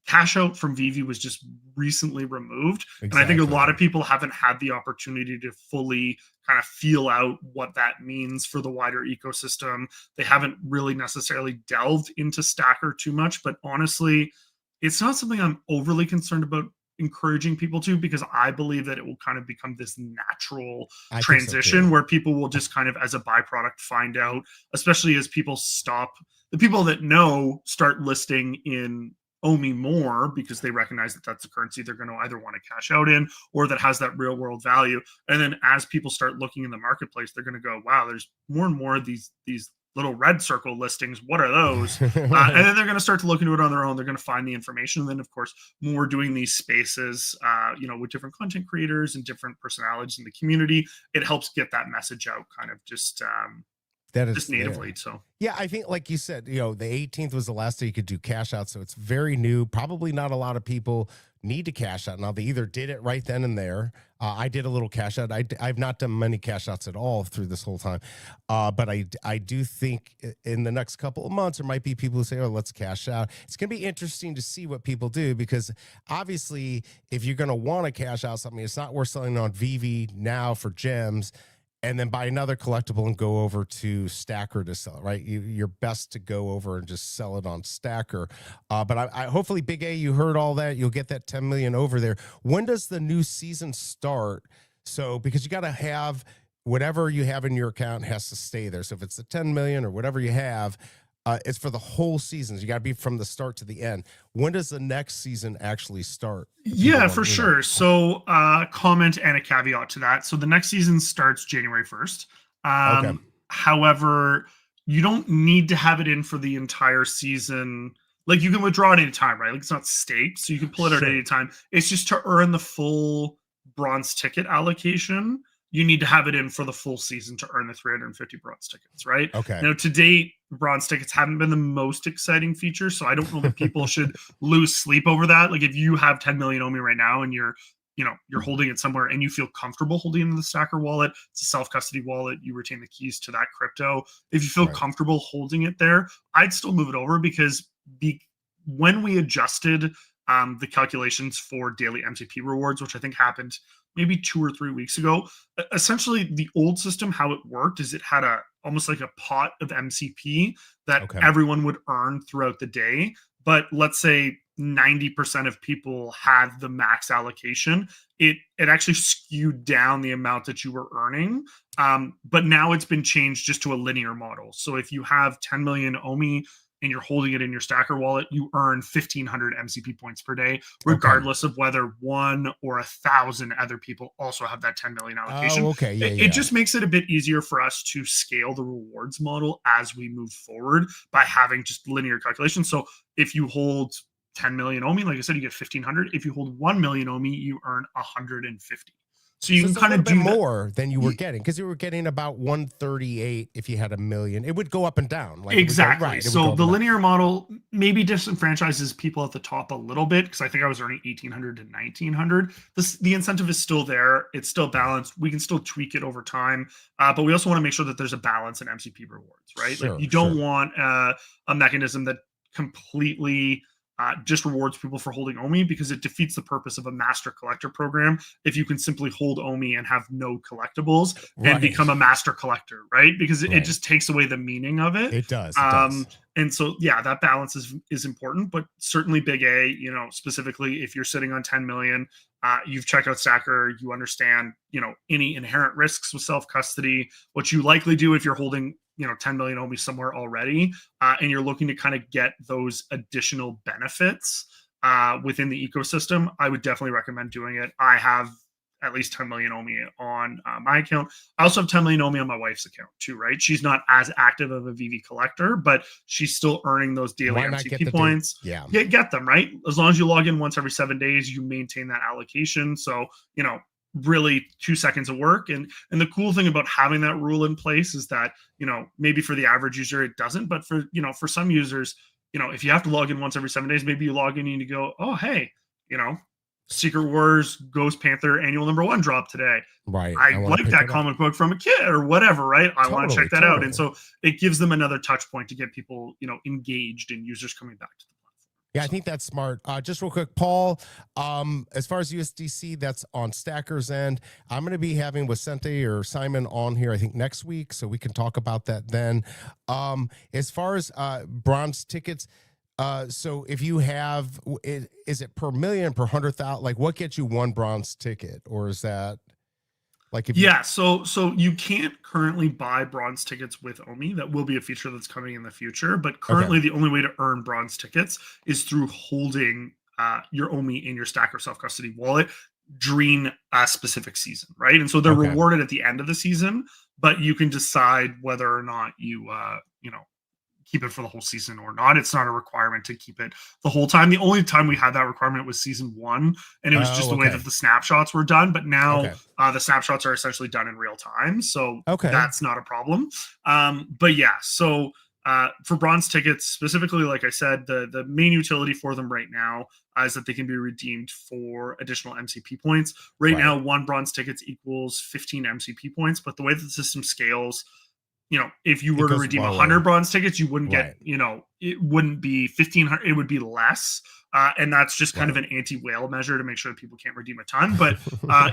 cash out from VeVe was just recently removed. Exactly. And I think a lot of people haven't had the opportunity to fully kind of feel out what that means for the wider ecosystem. They haven't really necessarily delved into Stacker too much, but honestly, it's not something I'm overly concerned about encouraging people to, because I believe that it will kind of become this natural transition where people will just kind of, as a byproduct, find out, especially as people the people that know start listing in OMI more, because they recognize that that's a currency they're going to either want to cash out in, or that has that real world value. And then as people start looking in the marketplace, they're going to go, wow, there's more and more of these little red circle listings. What are those? And then they're going to start to look into it on their own. They're going to find the information. And then, of course, when we're doing these spaces, with different content creators and different personalities in the community, it helps get that message out kind of just natively. So yeah, I think like you said, the 18th was the last day you could do cash out. So it's very new. Probably not a lot of people need to cash out. Now, they either did it right then and there. I did a little cash out. I've not done many cash outs at all through this whole time. But I do think in the next couple of months, there might be people who say, oh, let's cash out. It's going to be interesting to see what people do, because obviously if you're going to want to cash out something, it's not worth selling on VeVe now for gems and then buy another collectible and go over to Stacker to sell it, right? You're best to go over and just sell it on Stacker. But I hopefully, Big A, you heard all that. You'll get that 10 million over there. When does the new season start? So, because you got to have whatever you have in your account has to stay there. So if it's the 10 million or whatever you have, it's for the whole season. You got to be from the start to the end. When does the next season actually start? Yeah, for sure. So comment and a caveat to that. So the next season starts January 1st. Okay. However, you don't need to have it in for the entire season. Like, you can withdraw at any time, right? Like, it's not staked, so you can pull it out at any time. It's just to earn the full bronze ticket allocation. You need to have it in for the full season to earn the 350 bronze tickets, right? Okay. Now, to date, bronze tickets haven't been the most exciting feature, so I don't know that people should lose sleep over that. Like, if you have 10 million OMI right now and you're holding it somewhere and you feel comfortable holding it in the Stacker wallet, it's a self-custody wallet, you retain the keys to that crypto. If you feel comfortable holding it there, I'd still move it over, because when we adjusted the calculations for daily MCP rewards, which I think happened maybe 2 or 3 weeks ago, essentially the old system, how it worked is it had almost like a pot of MCP that everyone would earn throughout the day. but let's say 90% of people had the max allocation, it actually skewed down the amount that you were earning. But now it's been changed just to a linear model. So if you have 10 million OMI and you're holding it in your stacker wallet, you earn 1,500 MCP points per day, regardless of whether 1 or 1,000 other people also have that 10 million allocation. Oh, okay. Yeah, it just makes it a bit easier for us to scale the rewards model as we move forward by having just linear calculations. So if you hold 10 million OMI, like I said, you get 1,500. If you hold 1 million OMI, you earn 150. So you can kind of do more than you were getting, because you were getting about 138 if you had a million. It would go up and down. Like exactly. So the linear model maybe disenfranchises people at the top a little bit, because I think I was earning 1,800 to 1,900. The incentive is still there. It's still balanced. We can still tweak it over time. But we also want to make sure that there's a balance in MCP rewards, right? Sure, like you don't want a mechanism that completely just rewards people for holding OMI, because it defeats the purpose of a master collector program if you can simply hold OMI and have no collectibles and become a master collector, right? Because it just takes away the meaning of it. It does. And so, yeah, that balance is important, but certainly big A, you know, specifically if you're sitting on 10 million, you've checked out Stacker, you understand, you know, any inherent risks with self-custody, what you likely do if you're holding, you know, 10 million OMI somewhere already, and you're looking to kind of get those additional benefits within the ecosystem, I would definitely recommend doing it. I have at least 10 million OMI on my account. I also have 10 million OMI on my wife's account too, right? She's not as active of a VeVe collector, but she's still earning those daily MCP points. Get them, right? As long as you log in once every 7 days, you maintain that allocation. So, you know, really 2 seconds of work. And the cool thing about having that rule in place is that, you know, maybe for the average user, it doesn't, but for, you know, for some users, you know, if you have to log in once every 7 days, maybe you log in and you go, oh, hey, you know, Secret Wars Ghost Panther annual #1 drop today. Right. I like that comic book from a kid or whatever, right? I want to check that out. And so it gives them another touch point to get people, you know, engaged and users coming back to the platform. Yeah, I think that's smart. Just real quick, Paul, as far as USDC, that's on Stacker's end. I'm going to be having Vicente or Simon on here, I think, next week, so we can talk about that then. As far as bronze tickets, so if you have, is it per million, per 100,000? Like, what gets you one bronze ticket, or is that like if so you can't currently buy bronze tickets with OMI. That will be a feature that's coming in the future, but currently the only way to earn bronze tickets is through holding your OMI in your Stacker self-custody wallet during a specific season, right? And so they're rewarded at the end of the season, but you can decide whether or not you you know, keep it for the whole season or not. It's not a requirement to keep it the whole time. The only time we had that requirement was season 1, and it was just the way that the snapshots were done. But now the snapshots are essentially done in real time, so that's not a problem. But yeah, so for bronze tickets specifically, like I said, the main utility for them right now is that they can be redeemed for additional MCP points. Right now, 1 bronze tickets equals 15 MCP points, but the way that the system scales, you know, if you were to redeem 100 bronze tickets, you wouldn't get, you know, it wouldn't be 1,500, it would be less. And that's just kind of an anti-whale measure to make sure that people can't redeem a ton. But,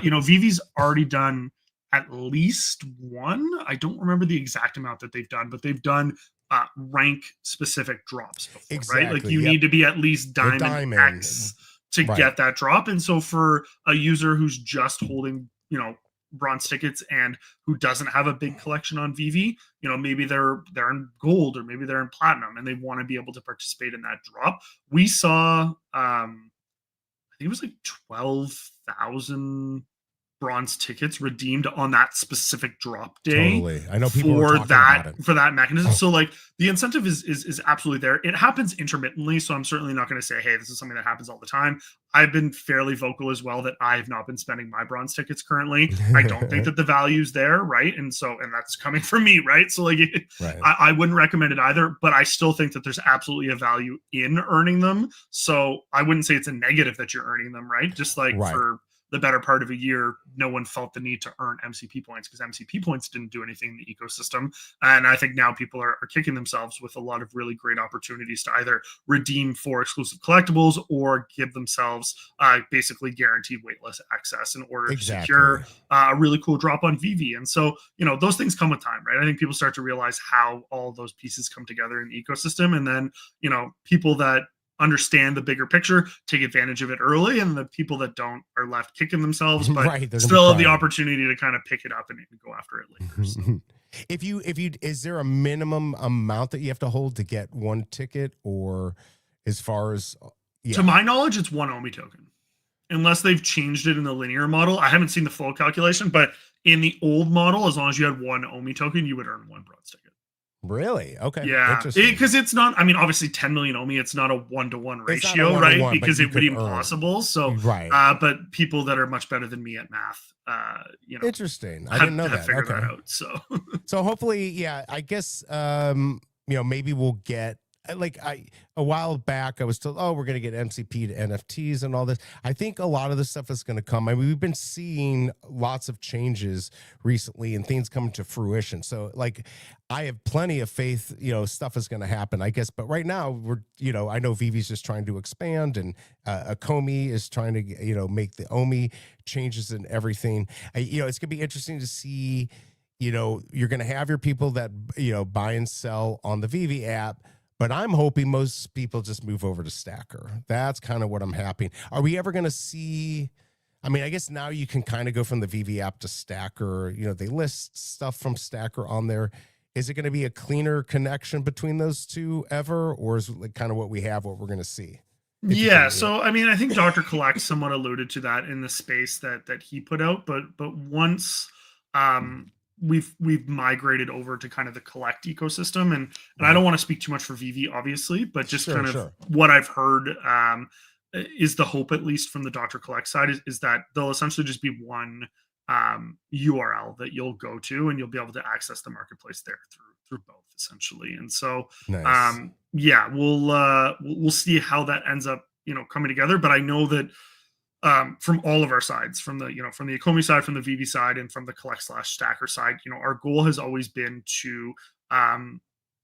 you know, VeVe's already done at least 1. I don't remember the exact amount that they've done, but they've done rank specific drops before, right? Like you need to be at least diamond X to get that drop. And so for a user who's just holding, you know, bronze tickets and who doesn't have a big collection on VeVe, you know, maybe they're in gold or maybe they're in platinum and they want to be able to participate in that drop. We saw I think it was like 12,000 bronze tickets redeemed on that specific drop day. I know people for that mechanism. So like the incentive is absolutely there. It happens intermittently, so I'm certainly not going to say, hey, this is something that happens all the time. I've been fairly vocal as well that I've not been spending my bronze tickets currently. I don't think that the value's there, right? And that's coming from me, right? So like I wouldn't recommend it either, but I still think that there's absolutely a value in earning them. So I wouldn't say it's a negative that you're earning them, right? Just like for the better part of a year, no one felt the need to earn MCP points because MCP points didn't do anything in the ecosystem. And I think now people are kicking themselves with a lot of really great opportunities to either redeem for exclusive collectibles or give themselves basically guaranteed waitlist access in order to secure a really cool drop on VeVe. And so, you know, those things come with time, right? I think people start to realize how all those pieces come together in the ecosystem. And then, you know, people that understand the bigger picture take advantage of it early, and the people that don't are left kicking themselves, but Right, still have the opportunity to kind of pick it up and go after it later. So. If you is there a minimum amount that you have to hold to get one ticket, or as far as to my knowledge, it's one OMI token, unless they've changed it in the linear model. I haven't seen the full calculation, but in the old model, as long as you had one OMI token, you would earn one bronze ticket. Really? Okay. Yeah, because it's not. I mean, obviously, 10 million OMI. It's not a 1-to-1 ratio, right? Because it would be impossible. So, right. But people that are much better than me at math, interesting. I didn't know that. Figured that out. So hopefully, yeah. I guess maybe we'll get. Like a while back, I was told, oh, we're going to get MCP to NFTs and all this. I think a lot of this stuff is going to come. I mean, we've been seeing lots of changes recently and things coming to fruition. So like, I have plenty of faith, stuff is going to happen, I guess. But right now we're, I know VeVe's just trying to expand, and Akomi is trying to, make the OMI changes and everything. It's going to be interesting to see, you're going to have your people that, buy and sell on the VeVe app. But I'm hoping most people just move over to Stacker. That's kind of what I'm hoping. Are we ever going to see? I mean, I guess now you can kind of go from the VeVe app to Stacker. They list stuff from Stacker on there. Is it going to be a cleaner connection between those two ever, or is it kind of what we have, what we're going to see? Yeah. So, I mean, I think Dr. Collect somewhat alluded to that in the space that he put out. But once we've migrated over to kind of the Collect ecosystem, and I don't want to speak too much for VeVe, obviously, but just what I've heard is the hope, at least from the Dr. Collect side, is that they'll essentially just be one URL that you'll go to, and you'll be able to access the marketplace there through both, essentially. And so nice. We'll see how that ends up coming together. But I know that from all of our sides, from the Akomi side, from the VeVe side, and from the Collect/Stacker side, our goal has always been to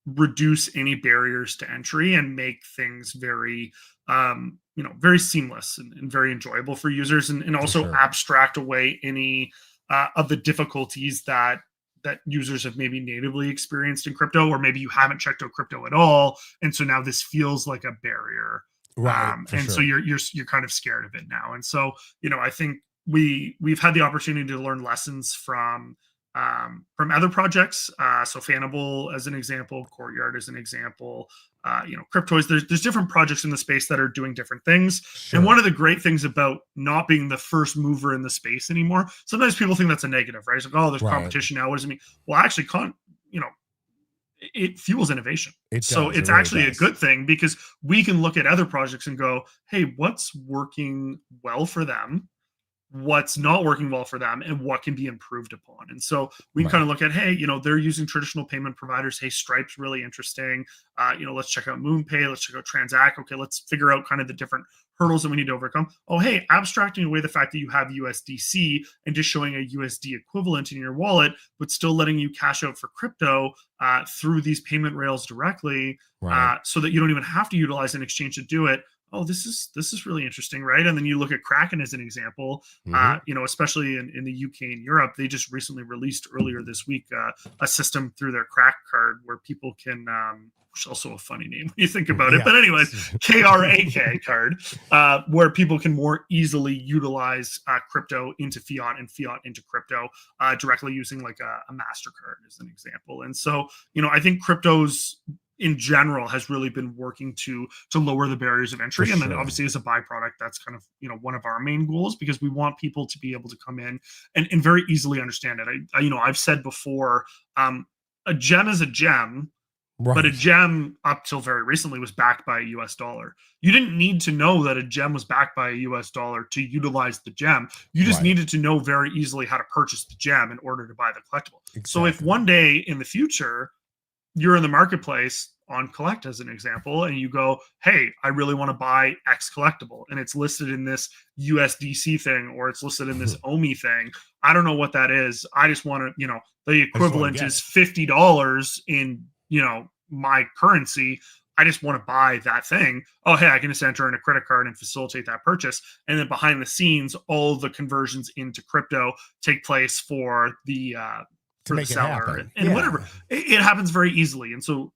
reduce any barriers to entry and make things very very seamless and very enjoyable for users, and also abstract away any of the difficulties that users have maybe natively experienced in crypto, or maybe you haven't checked out crypto at all, and so now this feels like a barrier. Right. So you're kind of scared of it now. And so, I think we've had the opportunity to learn lessons from other projects. So Fanable as an example, Courtyard as an example, Cryptoids, there's different projects in the space that are doing different things. Sure. And one of the great things about not being the first mover in the space anymore, sometimes people think that's a negative, right? It's like, oh, there's competition now. What does it mean? Well, actually, it fuels innovation. It's really actually a good thing, because we can look at other projects and go, hey, what's working well for them? What's not working well for them, and what can be improved upon. And so we can kind of look at, hey, they're using traditional payment providers. Hey, Stripe's really interesting. Let's check out MoonPay. Let's check out Transact. Okay, let's figure out kind of the different hurdles that we need to overcome. Oh, hey, abstracting away the fact that you have USDC and just showing a USD equivalent in your wallet, but still letting you cash out for crypto through these payment rails directly, so that you don't even have to utilize an exchange to do it. Oh, this is really interesting, right? And then you look at Kraken as an example, especially in the UK and Europe. They just recently released earlier this week a system through their Crack card where people can, which is also a funny name when you think about it. But anyways, KRAK card, where people can more easily utilize crypto into fiat and fiat into crypto directly using like a MasterCard as an example. And so, I think crypto's in general has really been working to lower the barriers of entry. And then obviously as a byproduct, that's kind of, one of our main goals, because we want people to be able to come in and very easily understand it. I've said before, a gem is a gem, but a gem up till very recently was backed by a US dollar. You didn't need to know that a gem was backed by a US dollar to utilize the gem. You just needed to know very easily how to purchase the gem in order to buy the collectible. Exactly. So if one day in the future, you're in the marketplace on Collect as an example, and you go, hey, I really want to buy X collectible, and it's listed in this USDC thing, or it's listed in this OMI thing. I don't know what that is. I just want to, the equivalent is $50 in, my currency. I just want to buy that thing. Oh, hey, I can just enter in a credit card and facilitate that purchase. And then behind the scenes, all the conversions into crypto take place for the seller and whatever. It happens very easily. And so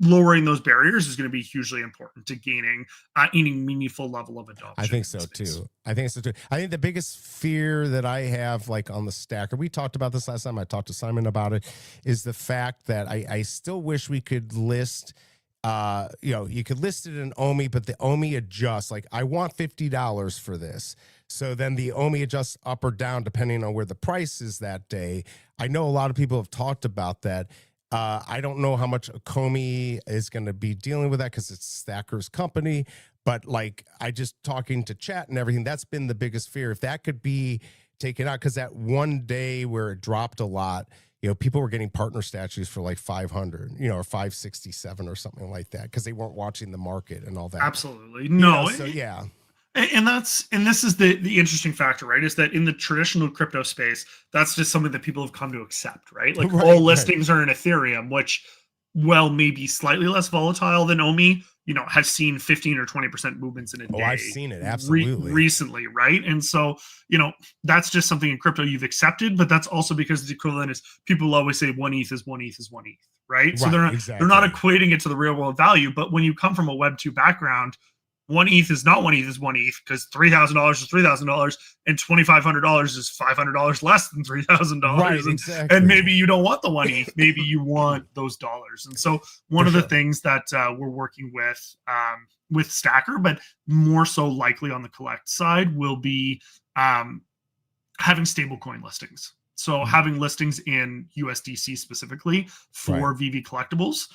lowering those barriers is going to be hugely important to gaining any meaningful level of adoption. I think so too. I think the biggest fear that I have, like on the stacker, we talked about this last time, I talked to Simon about it, is the fact that I still wish we could list, you could list it in OMI, but the OMI adjusts. Like, I want $50 for this. So then the OMI adjusts up or down depending on where the price is that day. I know a lot of people have talked about that. I don't know how much Akomi is going to be dealing with that because it's Stacker's company. But like, I just talking to chat and everything, that's been the biggest fear. If that could be taken out, because that one day where it dropped a lot, people were getting partner statues for like 500, or 567 or something like that because they weren't watching the market and all that. Absolutely. No. So yeah. And this is the interesting factor, right? Is that in the traditional crypto space, that's just something that people have come to accept, right? Like all listings are in Ethereum, which, well, maybe slightly less volatile than OMI, has seen 15 or 20% movements in a day. Oh, I've seen it. Absolutely. Recently, right? And so, that's just something in crypto you've accepted, but that's also because the equivalent is people always say 1 ETH is 1 ETH is 1 ETH, right? So they're not equating it to the real world value. But when you come from a Web 2 background, 1 ETH is not 1 ETH is 1 ETH because $3,000 is $3,000 and $2,500 is $500 less than $3,000. Right, exactly. And maybe you don't want the 1 ETH, maybe you want those dollars. And so one of the things that we're working with Stacker, but more so likely on the collect side, will be having stablecoin listings. So having listings in USDC specifically for VeVe Collectibles,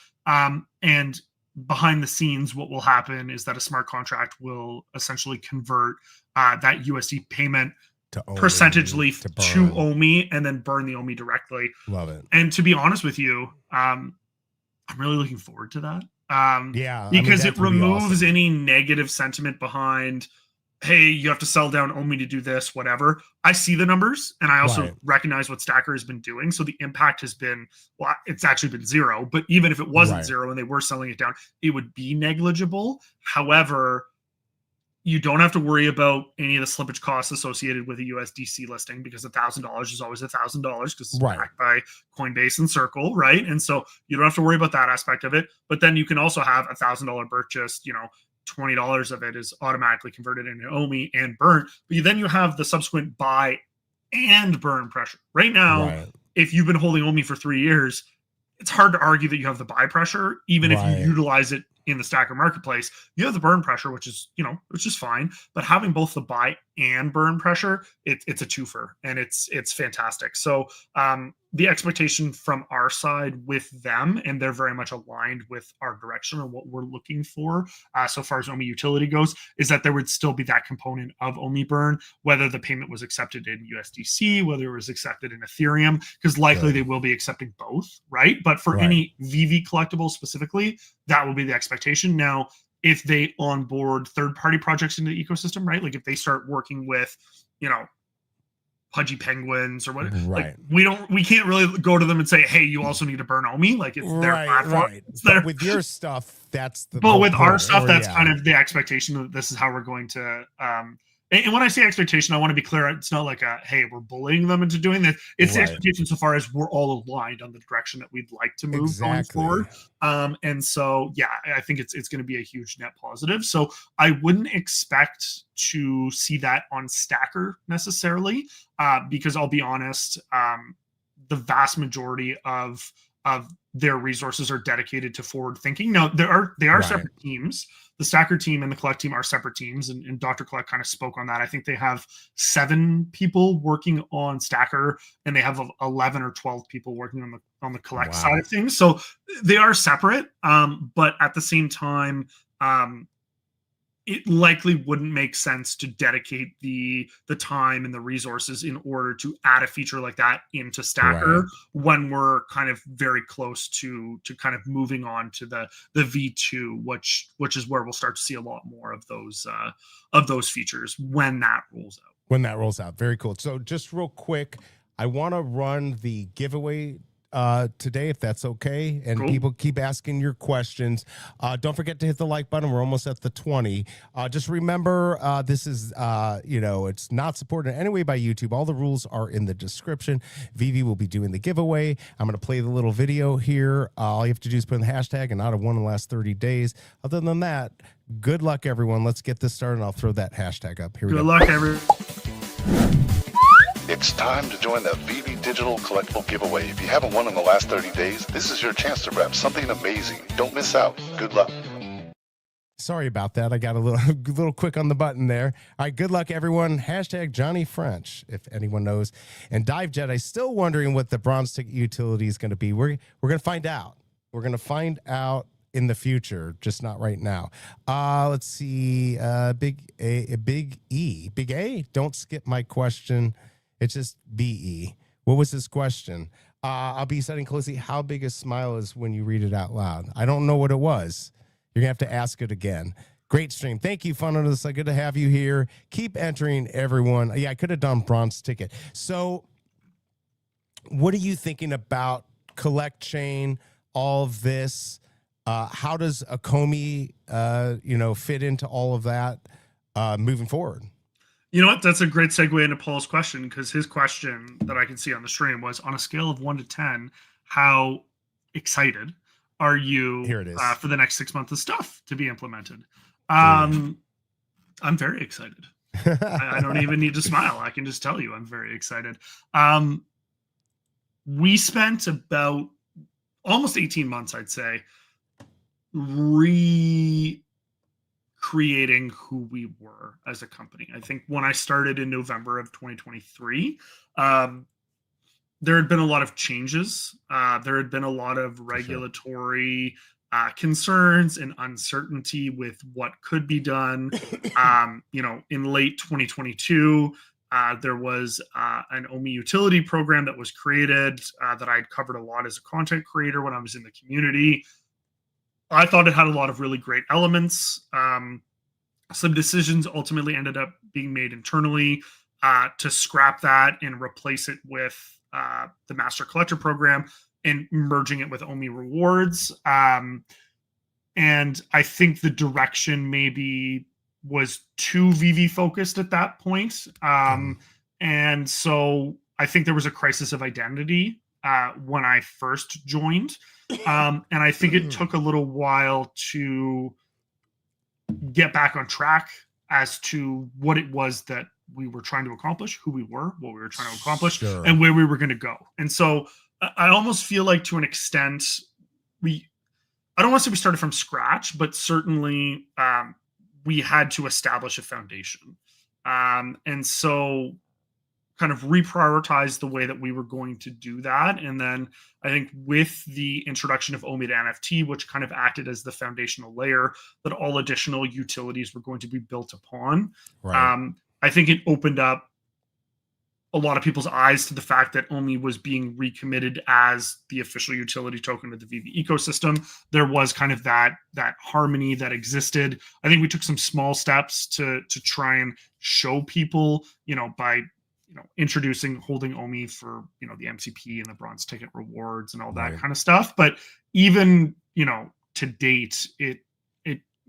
and behind the scenes, what will happen is that a smart contract will essentially convert that USD payment to percentagely to OMI and then burn the OMI directly. Love it. And to be honest with you, I'm really looking forward to that. Because it removes any negative sentiment behind, hey, you have to sell down OMI to do this, whatever. I see the numbers, and I also recognize what Stacker has been doing. So the impact has been, well, it's actually been zero. But even if it wasn't zero and they were selling it down, it would be negligible. However, you don't have to worry about any of the slippage costs associated with a USDC listing because $1,000 is always $1,000 because it's backed by Coinbase and Circle, right? And so you don't have to worry about that aspect of it. But then you can also have $1,000 purchase, $20 of it is automatically converted into OMI and burnt. But then you have the subsequent buy and burn pressure. Right now, if you've been holding OMI for 3 years, it's hard to argue that you have the buy pressure, even if you utilize it in the Stacker marketplace. You have the burn pressure, which is fine. But having both the buy and burn pressure, it's a twofer, and it's fantastic. So the expectation from our side with them, and they're very much aligned with our direction and what we're looking for so far as OMI utility goes, is that there would still be that component of OMI burn, whether the payment was accepted in USDC, whether it was accepted in Ethereum, because likely they will be accepting both, right? But for any VeVe collectible specifically, that will be the expectation. Now, if they onboard third-party projects into the ecosystem, right? Like if they start working with, Pudgy Penguins or what, like we can't really go to them and say, hey, you also need to burn OMI. Like it's their platform. It's their... But with your stuff, that's the but with our stuff, that's kind of the expectation that this is how we're going to and when I say expectation, I want to be clear. It's not like hey, we're bullying them into doing this. It's the expectation so far as we're all aligned on the direction that we'd like to move going forward. And so, I think it's going to be a huge net positive. So I wouldn't expect to see that on Stacker necessarily, because I'll be honest, the vast majority of their resources are dedicated to forward thinking. Now, they are separate teams. The Stacker team and the Collect team are separate teams, and Dr. Collect kind of spoke on that. I think they have 7 people working on Stacker, and they have 11 or 12 people working on the Collect side of things. So they are separate, but at the same time, it likely wouldn't make sense to dedicate the time and the resources in order to add a feature like that into Stacker when we're kind of very close to kind of moving on to the V2, which is where we'll start to see a lot more of those features when that rolls out. Very cool. So just real quick, I want to run the giveaway today, if that's okay. And Cool. people keep asking your questions. Don't forget to hit the like button. We're almost at the 20. Just remember, this is, it's not supported in any way by YouTube. All the rules are in the description. VeVe will be doing the giveaway. I'm going to play the little video here. All you have to do is put in the hashtag and not have won in the last 30 days. Other than that, good luck, everyone. Let's get this started. I'll throw that hashtag up. Here we go. Good luck, everyone. It's time to join the VeVe Digital Collectible Giveaway. If you haven't won in the last 30 days, this is your chance to grab something amazing. Don't miss out. Good luck. Sorry about that. I got a little quick on the button there. All right, good luck, everyone. Hashtag Johnny French, if anyone knows. And Dive Jedi, still wondering what the bronze ticket utility is going to be. We're going to find out. We're going to find out in the future, just not right now. Let's see. Big A. Don't skip my question. It's just BE. What was his question? I'll be studying closely. How big a smile is when you read it out loud? I don't know what it was. You're going to have to ask it again. Great stream. Thank you, Fun Under the Sun. Good to have you here. Keep entering, everyone. Yeah, I could have done bronze ticket. So what are you thinking about Collect Chain, all of this? How does a Comey, fit into all of that moving forward? You know what? That's a great segue into Paul's question, because his question that I can see on the stream was, on a scale of 1 to 10, how excited are you Here it is. For the next 6 months of stuff to be implemented? I'm very excited. I don't even need to smile. I can just tell you I'm very excited. We spent about almost 18 months, I'd say, creating who we were as a company. I think when I started in November of 2023, there had been a lot of changes. There had been a lot of regulatory concerns and uncertainty with what could be done. In late 2022, there was an OMI utility program that was created that I'd covered a lot as a content creator when I was in the community. I thought it had a lot of really great elements. Some decisions ultimately ended up being made internally to scrap that and replace it with the Master Collector program and merging it with OMI rewards. And I think the direction maybe was too VeVe focused at that point. And so I think there was a crisis of identity when I first joined. And I think it took a little while to get back on track as to what it was that we were trying to accomplish, who we were, what we were trying to accomplish, and where we were going to go. And so I almost feel like, to an extent, I don't want to say we started from scratch, but certainly we had to establish a foundation. And so kind of reprioritize the way that we were going to do that. And then I think with the introduction of OMI to NFT, which kind of acted as the foundational layer that all additional utilities were going to be built upon, right. I think it opened up a lot of people's eyes to the fact that OMI was being recommitted as the official utility token of the VeVe ecosystem. There was kind of that harmony that existed. I think we took some small steps to try and show people, by introducing holding OMI for, the MCP and the bronze ticket rewards and all that kind of stuff. But even, to date, it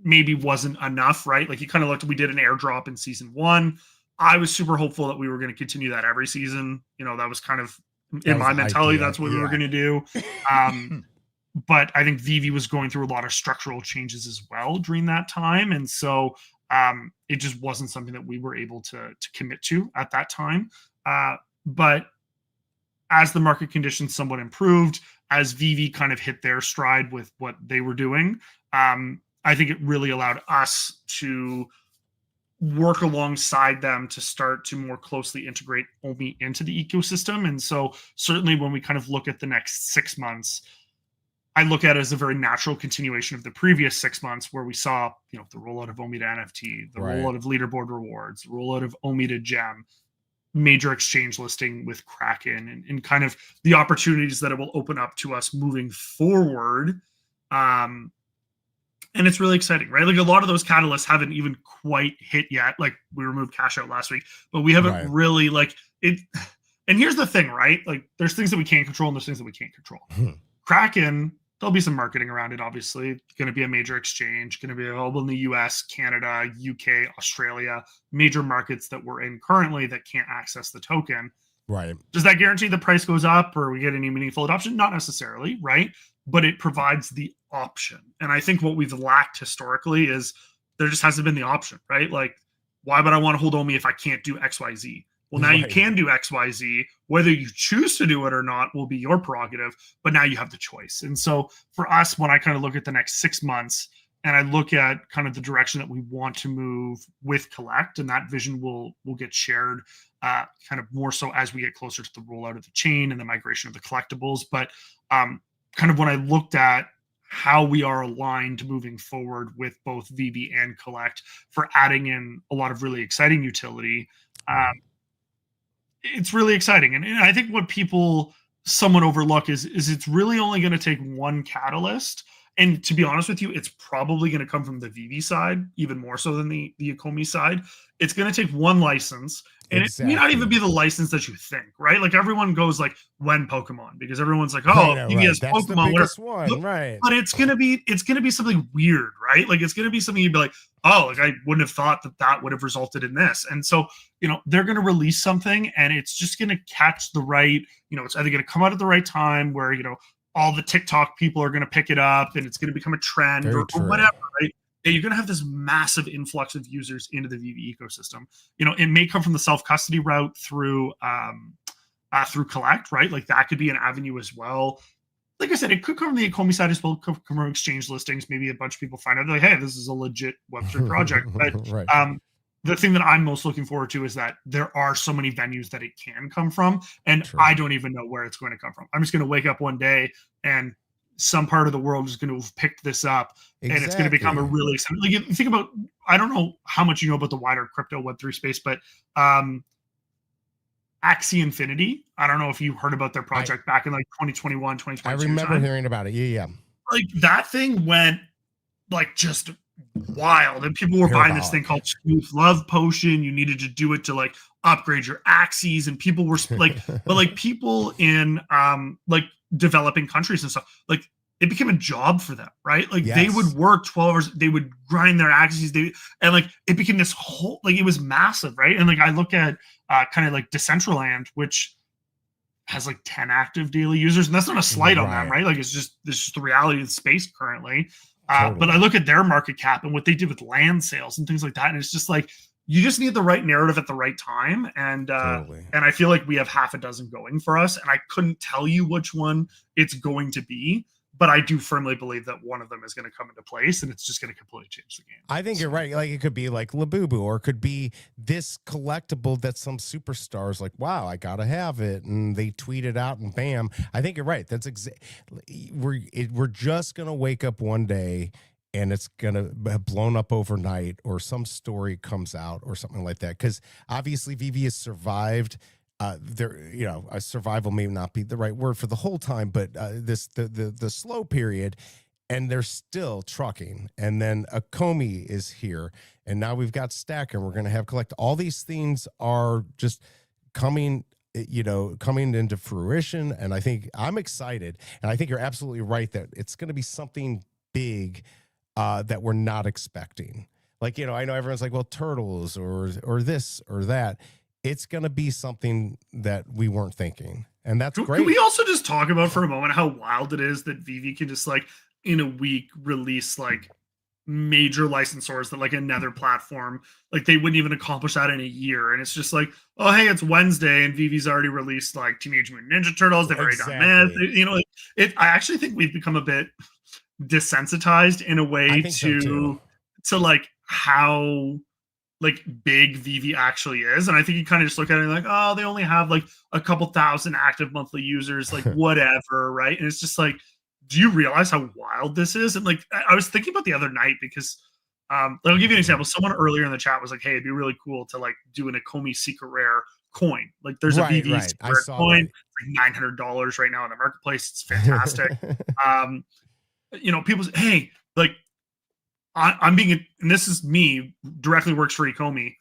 maybe wasn't enough, right? Like, you kind of looked, we did an airdrop in season 1. I was super hopeful that we were going to continue that every season. That was kind of in my mentality. That's what we were going to do. But I think VeVe was going through a lot of structural changes as well during that time. And so it just wasn't something that we were able to commit to at that time. But as the market conditions somewhat improved, as VeVe kind of hit their stride with what they were doing, I think it really allowed us to work alongside them to start to more closely integrate OMI into the ecosystem. And so certainly when we kind of look at the next 6 months, I look at it as a very natural continuation of the previous 6 months, where we saw, the rollout of OMI to NFT, the rollout of leaderboard rewards, the rollout of OMI to Gem, major exchange listing with Kraken, and kind of the opportunities that it will open up to us moving forward. And it's really exciting, right? Like, a lot of those catalysts haven't even quite hit yet. Like, we removed cash out last week, but we haven't really, like, it. and here's the thing, right? Like, there's things that we can't control and there's things that we can't control. Kraken, there'll be some marketing around it, obviously. Going to be a major exchange, going to be available in the US, Canada, UK, Australia, major markets that we're in currently that can't access the token. Right. Does that guarantee the price goes up or we get any meaningful adoption? Not necessarily, right? But it provides the option. And I think what we've lacked historically is there just hasn't been the option, right? Like, why would I want to hold Omi if I can't do XYZ? Well, now you can do XYZ. Whether you choose to do it or not will be your prerogative, but now you have the choice. And so for us, when I kind of look at the next 6 months and I look at kind of the direction that we want to move with Collect, and that vision will get shared kind of more so as we get closer to the rollout of the chain and the migration of the collectibles. But kind of when I looked at how we are aligned moving forward with both VeVe and Collect for adding in a lot of really exciting utility, it's really exciting. And I think what people somewhat overlook is it's really only going to take one catalyst. And to be honest with you, it's probably going to come from the VeVe side, even more so than the Akomi side. It's going to take one license, and it may not even be the license that you think, right? Like, everyone goes like, when Pokemon, because everyone's like, oh, VeVe has That's Pokemon, the biggest one, right? But it's gonna be something weird, right? Like, it's gonna be something you'd be like, oh, like I wouldn't have thought that would have resulted in this. And so, they're gonna release something, and it's just gonna catch the right, it's either gonna come out at the right time where all the TikTok people are gonna pick it up, and it's gonna become a trend or whatever, right? And you're gonna have this massive influx of users into the VeVe ecosystem. It may come from the self-custody route through Collect, right? Like, that could be an avenue as well. Like I said, it could come from the Akomi side as well, come from exchange listings. Maybe a bunch of people find out, like, hey, this is a legit Web3 project. But right. The thing that I'm most looking forward to is that there are so many venues that it can come from, and True. I don't even know where it's going to come from. I'm just going to wake up one day and some part of the world is going to have picked this up, and it's going to become a really exciting. Like, think about, I don't know how much you know about the wider crypto Web3 space, but Axie Infinity, I don't know if you heard about their project back in like 2021, 2022. I remember hearing about it. Yeah. Like, that thing went like just wild, and people were buying this thing called Truth Love Potion. You needed to do it to like upgrade your Axies, and people were like, but like people in like developing countries and stuff, like, it became a job for them, right? Like, they would work 12 hours, they would grind their Axies, and like, it became this whole, like, it was massive, right? And like, I look at kind of like Decentraland, which has like 10 active daily users, and that's not a slight on them, right? Like, it's just the reality of the space currently. But I look at their market cap and what they did with land sales and things like that, and it's just like, you just need the right narrative at the right time. And and I feel like we have half a dozen going for us, and I couldn't tell you which one it's going to be, but I do firmly believe that one of them is going to come into place, and it's just going to completely change the game. I think you're right. Like, it could be like Labubu, or it could be this collectible that some superstars like, wow, I got to have it. And they tweet it out and bam. I think you're right. That's we're just going to wake up one day and it's going to have blown up overnight, or some story comes out or something like that. Because obviously VeVe has survived. Survival may not be the right word for the whole time, but the slow period, and they're still trucking. And then Akomi is here, and now we've got Stack, and we're going to have Collect. All these things are just coming into fruition, and I think I'm excited, and I think you're absolutely right that it's going to be something big that we're not expecting. Like, I know everyone's like, well, turtles or this or that. It's going to be something that we weren't thinking. And that's great. Can we also just talk about for a moment how wild it is that VeVe can just like in a week release like major licensors that like another platform, like they wouldn't even accomplish that in a year. And it's just like, oh, hey, it's Wednesday and VeVe's already released like Teenage Mutant Ninja Turtles. They've already done this. I actually think we've become a bit desensitized in a way to like how like big VeVe actually is. And I think you kind of just look at it like, oh, they only have like a couple thousand active monthly users, like whatever, right? And it's just like, do you realize how wild this is? And like, I was thinking about the other night because I'll give you an example. Someone earlier in the chat was like, hey, it'd be really cool to like do an Akomi secret rare coin. Like there's a VeVe secret rare coin, it's like $900 right now in the marketplace. It's fantastic. People say, hey, like, I'm being, and this is me, directly works for Akomi.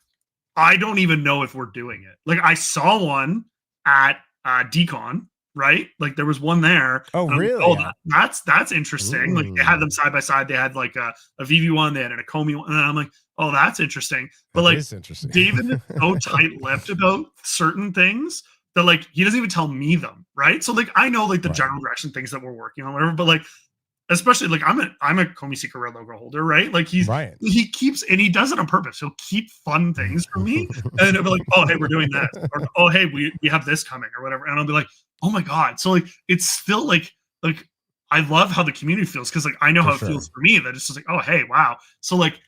I don't even know if we're doing it. Like I saw one at Decon, right? Like there was one there. Oh, really? Oh, that's interesting. Ooh. Like they had them side by side. They had like a VeVe one, they had an Akomi one, and I'm like, oh, that's interesting. But That like is interesting. David is so tight-lipped about certain things that like he doesn't even tell me them, right? So like I know like the general direction things that we're working on, whatever, but like especially like I'm a Komi Secret Rare logo holder, right? Like he keeps, and he does it on purpose. He'll keep fun things for me, and it'll be like, oh hey, we're doing this, or oh hey, we have this coming, or whatever, and I'll be like, oh my god. So like it's still like I love how the community feels, because like I know how it feels for me, that it's just like, oh hey, wow. So like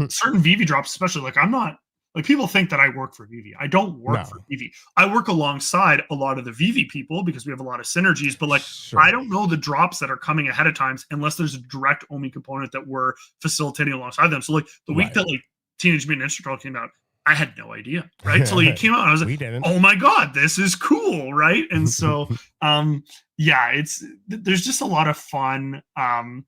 certain VeVe drops, especially, like I'm not like, people think that I work for VeVe. I don't work for VeVe. I work alongside a lot of the VeVe people because we have a lot of synergies, but like I don't know the drops that are coming ahead of times unless there's a direct Omi component that we're facilitating alongside them. So like the week that like Teenage Mutant Ninja Turtle came out, I had no idea, right? So like it came out and I was like, oh my god, this is cool, right? And so yeah, there's just a lot of fun. And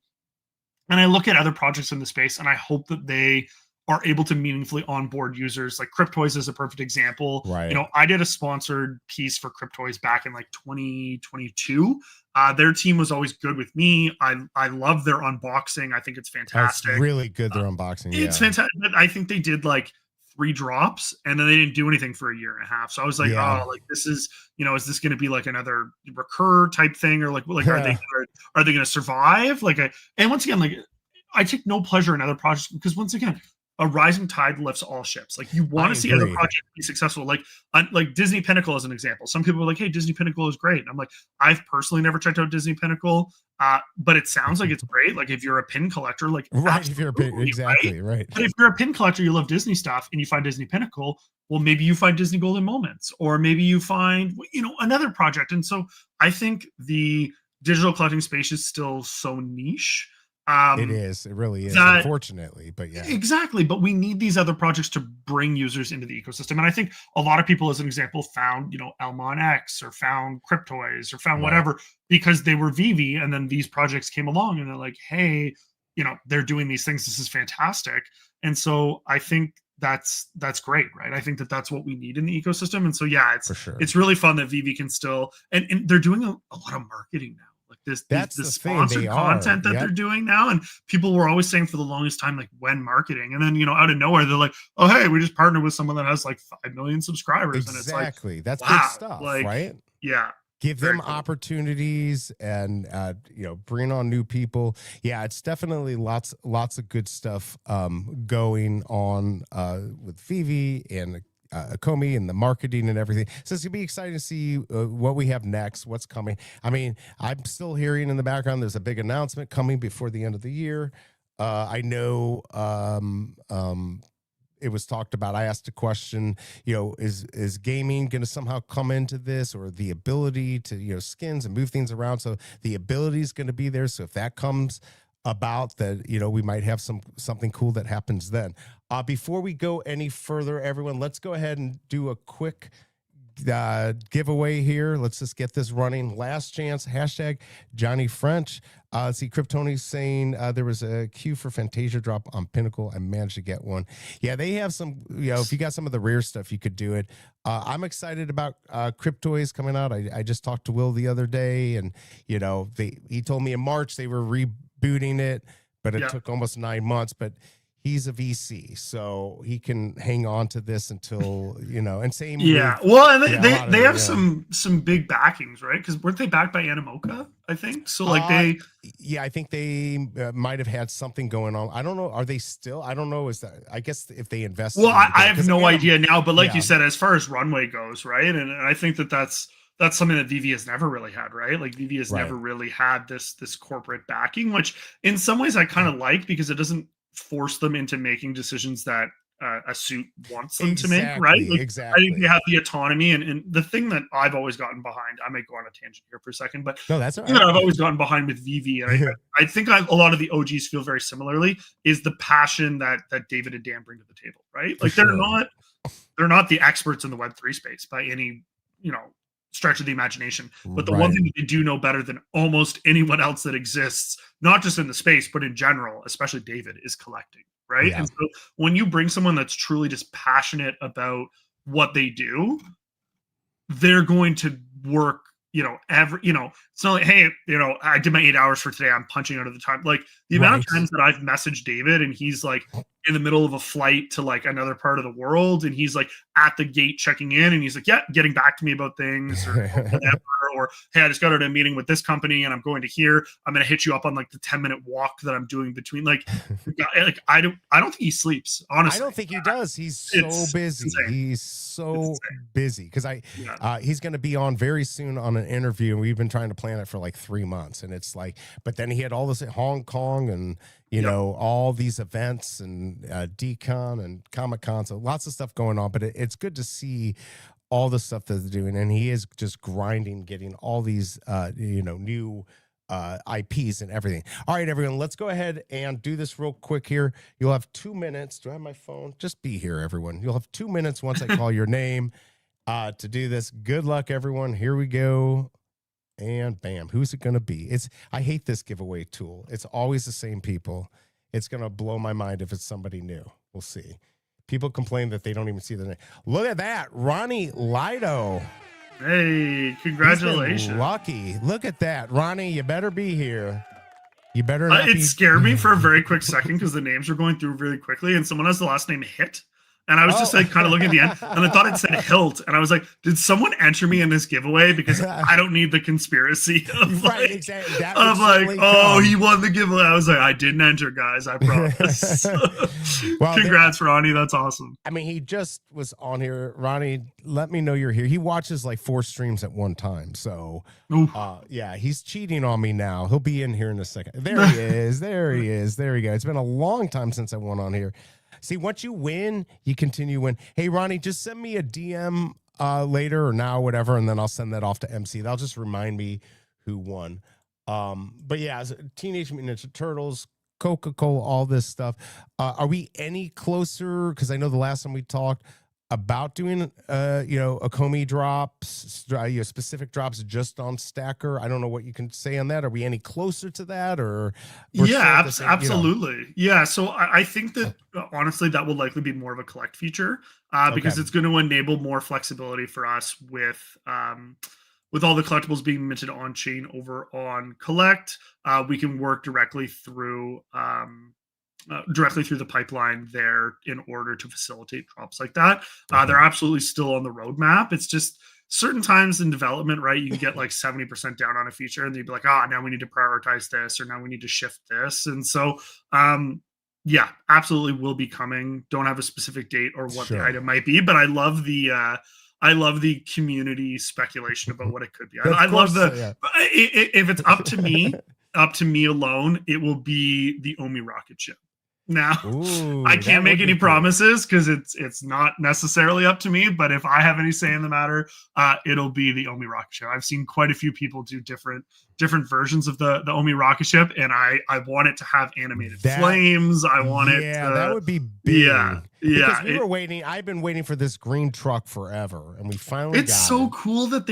I look at other projects in the space and I hope that they are able to meaningfully onboard users. Like Cryptoys is a perfect example. Right. You know, I did a sponsored piece for Cryptoys back in like 2022. Their team was always good with me. I love their unboxing. I think it's fantastic. That's really good, their unboxing. It's fantastic. I think they did like 3 drops and then they didn't do anything for a year and a half. So I was like, oh, like this is, you know, is this going to be like another recur type thing, or like are they going to survive? Like and once again, like I take no pleasure in other projects because once again, a rising tide lifts all ships. Like you want to see other projects be successful. Like Disney Pinnacle as an example. Some people are like, hey, Disney Pinnacle is great. And I'm like, I've personally never checked out Disney Pinnacle, but it sounds like it's great. Like if you're a pin collector, like if you're a pin, exactly right. But if you're a pin collector, you love Disney stuff, and you find Disney Pinnacle, well, maybe you find Disney Golden Moments, or maybe you find, you know, another project. And so I think the digital collecting space is still so niche. It is. It really is, unfortunately. But yeah. Exactly. But we need these other projects to bring users into the ecosystem. And I think a lot of people, as an example, found, you know, Elmon X or found Cryptoys or found whatever because they were VeVe. And then these projects came along and they're like, hey, you know, they're doing these things. This is fantastic. And so I think that's great, right? I think that's what we need in the ecosystem. And so, yeah, it's really fun that VeVe can still, and they're doing a lot of marketing now. Like this sponsored content that they're doing now. And people were always saying for the longest time, like, when marketing? And then, you know, out of nowhere, they're like, oh, hey, we just partnered with someone that has like 5 million subscribers. Exactly. And it's like, that's wow, good stuff, like, right? Yeah. Give them opportunities and, you know, bring on new people. Yeah, it's definitely lots of good stuff going on with VeVe and Akomi and the marketing and everything. So it's gonna be exciting to see what we have next, what's coming. I mean, I'm still hearing in the background there's a big announcement coming before the end of the year. I know it was talked about. I asked a question, you know, is gaming going to somehow come into this, or the ability to, you know, skins and move things around? So the ability is going to be there. So if that comes about, that, you know, we might have something cool that happens then. Before we go any further, everyone, let's go ahead and do a quick giveaway here. Let's just get this running. Last chance, hashtag Johnny French. See, Kryptoni's saying there was a queue for Fantasia drop on Pinnacle. I managed to get one. Yeah, they have some, you know, if you got some of the rare stuff, you could do it. I'm excited about Cryptoys coming out. I just talked to Will the other day, and, you know, he told me in March they were rebooting it, but it took almost 9 months. But he's a VC, so he can hang on to this until, you know, and same. Well, and they have some big backings, right? Because weren't they backed by Animoca, I think? So like I think they might have had something going on. I don't know. Are they still? I don't know. Is that, I guess if they invest. Well, I have no idea now, but like you said, as far as runway goes, right? And I think that's something that VeVe has never really had, right? Like VeVe has never really had this corporate backing, which in some ways I kind of like, because it doesn't force them into making decisions that a suit wants them to make, right? Like, I think they have the autonomy, and the thing that I've always gotten behind, I might go on a tangent here for a second, but no, that's all right. That I've always gotten behind with VeVe, and I think a lot of the OGs feel very similarly, is the passion that David and Dan bring to the table, right? Like they're not the experts in the Web3 space by any, you know, stretch of the imagination, but the one thing that they do know better than almost anyone else that exists, not just in the space but in general, especially David, is collecting, right? And so when you bring someone that's truly just passionate about what they do, they're going to work, it's not like, hey, I did my 8 hours for today, I'm punching out of the time. Like the amount of times that I've messaged David and he's like in the middle of a flight to like another part of the world, and he's like at the gate checking in, and he's like, yeah, getting back to me about things or whatever, or hey, I just got out of a meeting with this company and I'm going to here, I'm going to hit you up on like the 10-minute walk that I'm doing between, like I don't think he sleeps, honestly. I don't think he does. He's so busy. Insane. He's so busy because he's going to be on very soon on an interview, and we've been trying to plan it for like 3 months, and it's like, but then he had all this at Hong Kong and all these events and DCon and Comic-Con, so lots of stuff going on, but it's good to see all the stuff that they're doing, and he is just grinding, getting all these new IPs and everything. All right, everyone, let's go ahead and do this real quick here. You'll have 2 minutes. Do I have my phone? Just be here, everyone. You'll have 2 minutes once I call your name to do this. Good luck, everyone. Here we go. And bam, who's it going to be? I hate this giveaway tool. It's always the same people. It's going to blow my mind if it's somebody new. We'll see. People complain that they don't even see the name. Look at that. Ronnie Lido. Hey, congratulations. Lucky. Look at that. Ronnie, you better be here. You better not it scared me for a very quick second because the names were going through really quickly, and someone has the last name Hit. And I was just like kind of looking at the end, and I thought it said Hilt, and I was like, "Did someone enter me in this giveaway? Because I don't need the conspiracy of like, exactly. He won the giveaway." I was like, "I didn't enter, guys. I promise." Well, congrats, Ronnie. That's awesome. I mean, he just was on here. Ronnie, let me know you're here. He watches like 4 streams at one time, so he's cheating on me now. He'll be in here in a second. There he is. There he is. There we go. It's been a long time since I won on here. See, once you win, you continue win. Hey, Ronnie, just send me a DM later or now, whatever, and then I'll send that off to MC. That'll just remind me who won. But yeah, Teenage Mutant Ninja Turtles, Coca-Cola, all this stuff. Are we any closer? Because I know the last time we talked about doing, Akomi drops, specific drops just on Stacker. I don't know what you can say on that. Are we any closer to that, or? Yeah, absolutely. Yeah. So I think that honestly, that will likely be more of a collect feature because it's going to enable more flexibility for us with all the collectibles being minted on chain over on collect. We can work directly through the pipeline there in order to facilitate drops like that. They're absolutely still on the roadmap. It's just certain times in development, right? You can get like 70% down on a feature and you'd be like, now we need to prioritize this, or now we need to shift this. And so, absolutely will be coming. Don't have a specific date or what the item might be, but I love the community speculation about what it could be. I love if it's up to me alone, it will be the Omi rocket ship. Now, I can't make any promises because it's not necessarily up to me, but if I have any say in the matter, it'll be the Omi rocket ship. I've seen quite a few people do different versions of the Omi rocket ship, and I want it to have animated flames. I want it to, that would be big. Yeah. Because we were waiting. I've been waiting for this green truck forever, and we finally got it. Cool that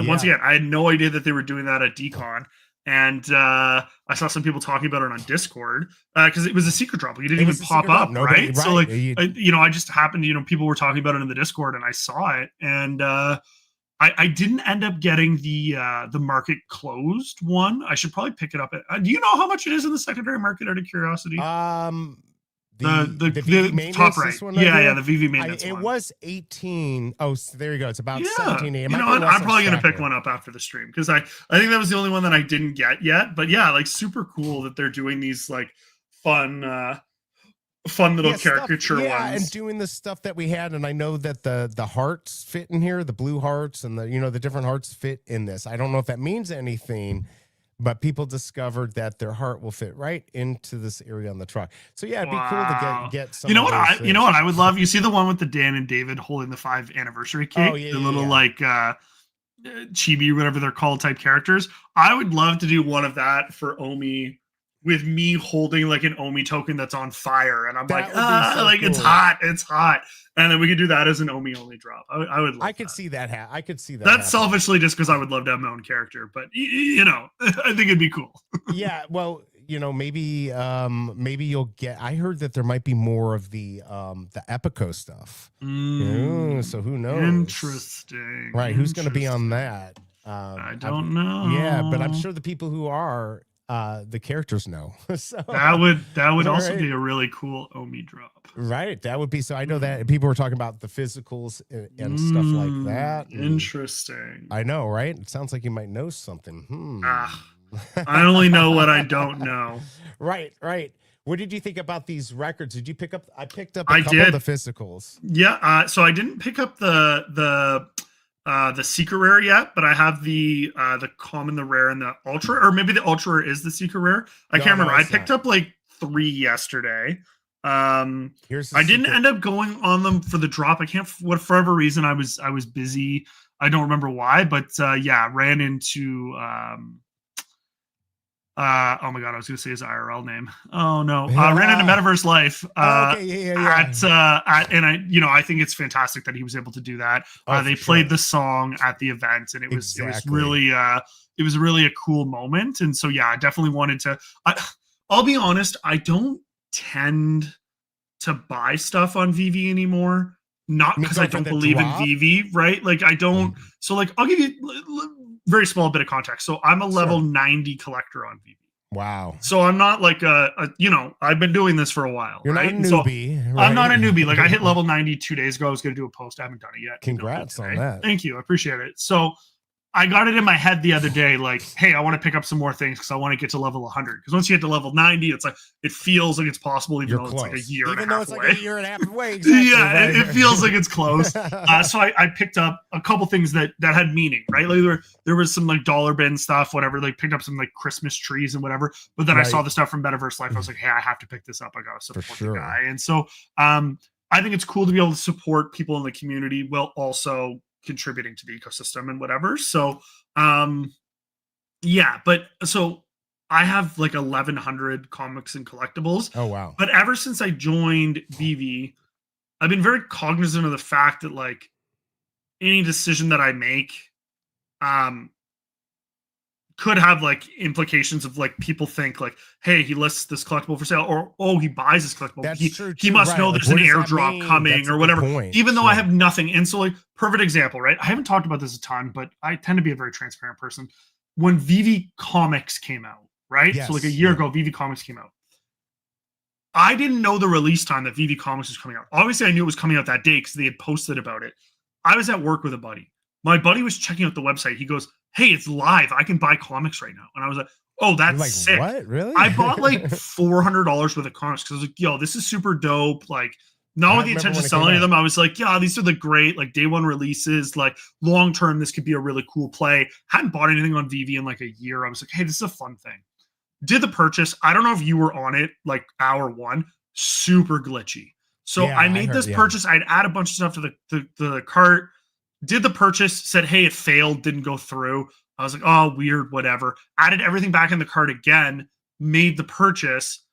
once again, I had no idea that they were doing that at DCon. And I saw some people talking about it on Discord because it was a secret drop. You didn't even pop up, right? So like, I just happened, people were talking about it in the Discord, and I saw it, and I didn't end up getting the market closed one. I should probably pick it up. Do you know how much it is in the secondary market? Out of curiosity. The top right. The VeVe maintenance it one. Was 18. Oh, so there you go. It's about 17. I'm probably going to pick one up after the stream because I think that was the only one that I didn't get yet. But yeah, like super cool that they're doing these like fun little caricature ones. Yeah, and doing the stuff that we had. And I know that the hearts fit in here, the blue hearts and the different hearts fit in this. I don't know if that means anything, but people discovered that their heart will fit right into this area on the truck. So yeah, it'd be cool to get some. You know what I would love? You see the one with the Dan and David holding the 5th anniversary cake? The little like chibi, whatever they're called, type characters. I would love to do one of that for Omi, with me holding like an Omi token that's on fire, and I'm cool. It's hot, and then we could do that as an Omi only drop. I would. I could see that. I could see that. That's selfishly just because I would love to have my own character, but I think it'd be cool. Yeah, well, maybe you'll get. I heard that there might be more of the Epico stuff. So who knows? Interesting. Right? Who's going to be on that? I don't know. Yeah, but I'm sure the people who are the characters know. So that would also right. be a really cool Omi drop. Right. That would be. So I know that people were talking about the physicals and stuff like that. Interesting. I know, right? It sounds like you might know something. I only know what I don't know. Right. What did you think about these records? Did you pick up? I picked up a couple of the physicals. Yeah. So I didn't pick up the secret rare yet, but I have the common, the rare, and the ultra, or maybe the ultra rare is the secret rare. I can't remember. I picked up like 3 yesterday. I didn't end up going on them for the drop. I can't, for whatever reason, I was busy. I don't remember why, but ran into oh my god, I was gonna say his IRL name. Oh no, ran into Metaverse Life. And I think it's fantastic that he was able to do that. They played the song at the event, and it was really a cool moment. And so I definitely wanted to. I'll be honest, I don't tend to buy stuff on VeVe anymore. Not because I don't believe in VeVe, right? Like I don't. So like I'll give you very small bit of context. So I'm a level 90 collector on VeVe. Wow. So I'm not like I've been doing this for a while. You're right? not a newbie. So I'm not a newbie. Like I hit level 90 2 days ago. I was going to do a post. I haven't done it yet. Congrats on that. Thank you. I appreciate it. So I got it in my head the other day, like, hey, I want to pick up some more things because I want to get to level 100. Because once you get to level 90, it's like it feels like it's possible, even though it's like a year and a half away. Like a year and a half away. Exactly, it feels like it's close. So I picked up a couple things that had meaning, right? Like there was some like dollar bin stuff, whatever. Like picked up some like Christmas trees and whatever. But then I saw the stuff from Metaverse Life. I was like, hey, I have to pick this up. I gotta support the guy. And so I think it's cool to be able to support people in the community while also contributing to the ecosystem and whatever. So but so I have like 1,100 comics and collectibles. Oh wow. But ever since I joined VeVe, I've been very cognizant of the fact that like any decision that I make could have like implications of like people think like, hey, he lists this collectible for sale, or oh, he buys this collectible. He must know there's an airdrop coming or whatever, even though I have nothing. And so like perfect example, right? I haven't talked about this a ton, but I tend to be a very transparent person. When VeVe Comics came out, right? So like a year ago, VeVe Comics came out. I didn't know the release time that VeVe Comics was coming out. Obviously, I knew it was coming out that day because they had posted about it. I was at work with a buddy. My buddy was checking out the website. He goes, hey, it's live. I can buy comics right now. And I was like, oh, that's like, sick. What? Really? I bought like $400 worth of comics because I was like, yo, this is super dope. Like, not with the intention of selling them. I was like, yeah, these are the great, like day one releases. Like long term, this could be a really cool play. Hadn't bought anything on VeVe in like a year. I was like, hey, this is a fun thing. Did the purchase. I don't know if you were on it like hour one. Super glitchy. So I made this purchase. I'd add a bunch of stuff to the cart. Did the purchase, said, hey, it failed, didn't go through. I was like, oh, weird, whatever. Added everything back in the cart again, made the purchase.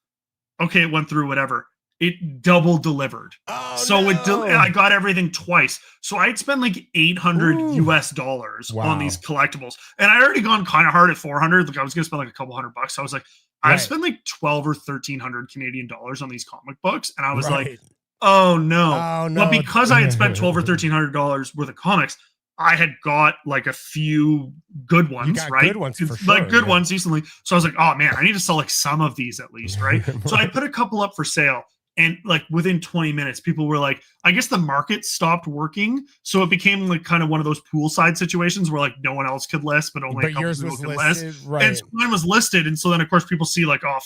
Okay, it went through, whatever. It double delivered. Oh, so no. I got everything twice. So I'd spent like $800 US on these collectibles. And I already gone kind of hard at 400. Like I was going to spend like a couple $100. So I was like, I've spent like 12 or 1,300 Canadian dollars on these comic books. And I was like, oh no. But because I had spent $1,200 or $1,300 worth of comics, I had got like a few good ones, right? Good ones for like sure, good ones recently. So I was like, oh man, I need to sell like some of these at least, right? So I put a couple up for sale. And like within 20 minutes, people were like, I guess the market stopped working. So it became like kind of one of those poolside situations where like no one else could list, but only a couple people could list. Right. And so mine was listed. And so then of course people see like, oh,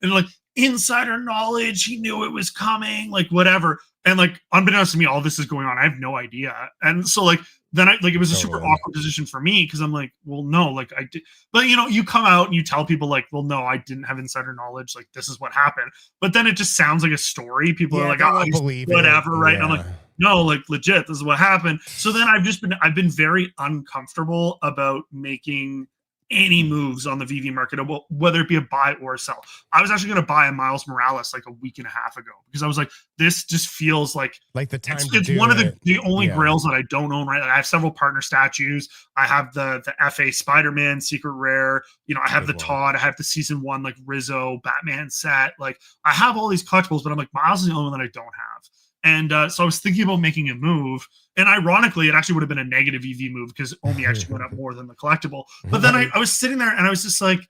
and like insider knowledge, he knew it was coming, like whatever. And like unbeknownst to me, all this is going on. I have no idea. And so like, then it was a super awkward position for me because I'm like, well, no, like I did, but you come out and you tell people like, well, no, I didn't have insider knowledge. Like this is what happened. But then it just sounds like a story. People are like, oh, believe whatever, right? Yeah. And I'm like, no, like legit, this is what happened. So then I've been very uncomfortable about making any moves on the VeVe market, whether it be a buy or a sell. I was actually going to buy a Miles Morales like a week and a half ago because I was like, this just feels like the time it's one of the only grails that I don't own, right? Like I have several partner statues. I have the FA Spider-Man secret rare. You know, I have the Todd. I have the season 1 like Rizzo Batman set. Like I have all these collectibles, but I'm like, Miles is the only one that I don't have. And so I was thinking about making a move. And ironically, it actually would have been a negative EV move because Omi actually went up more than the collectible. But then I was sitting there and I was just like,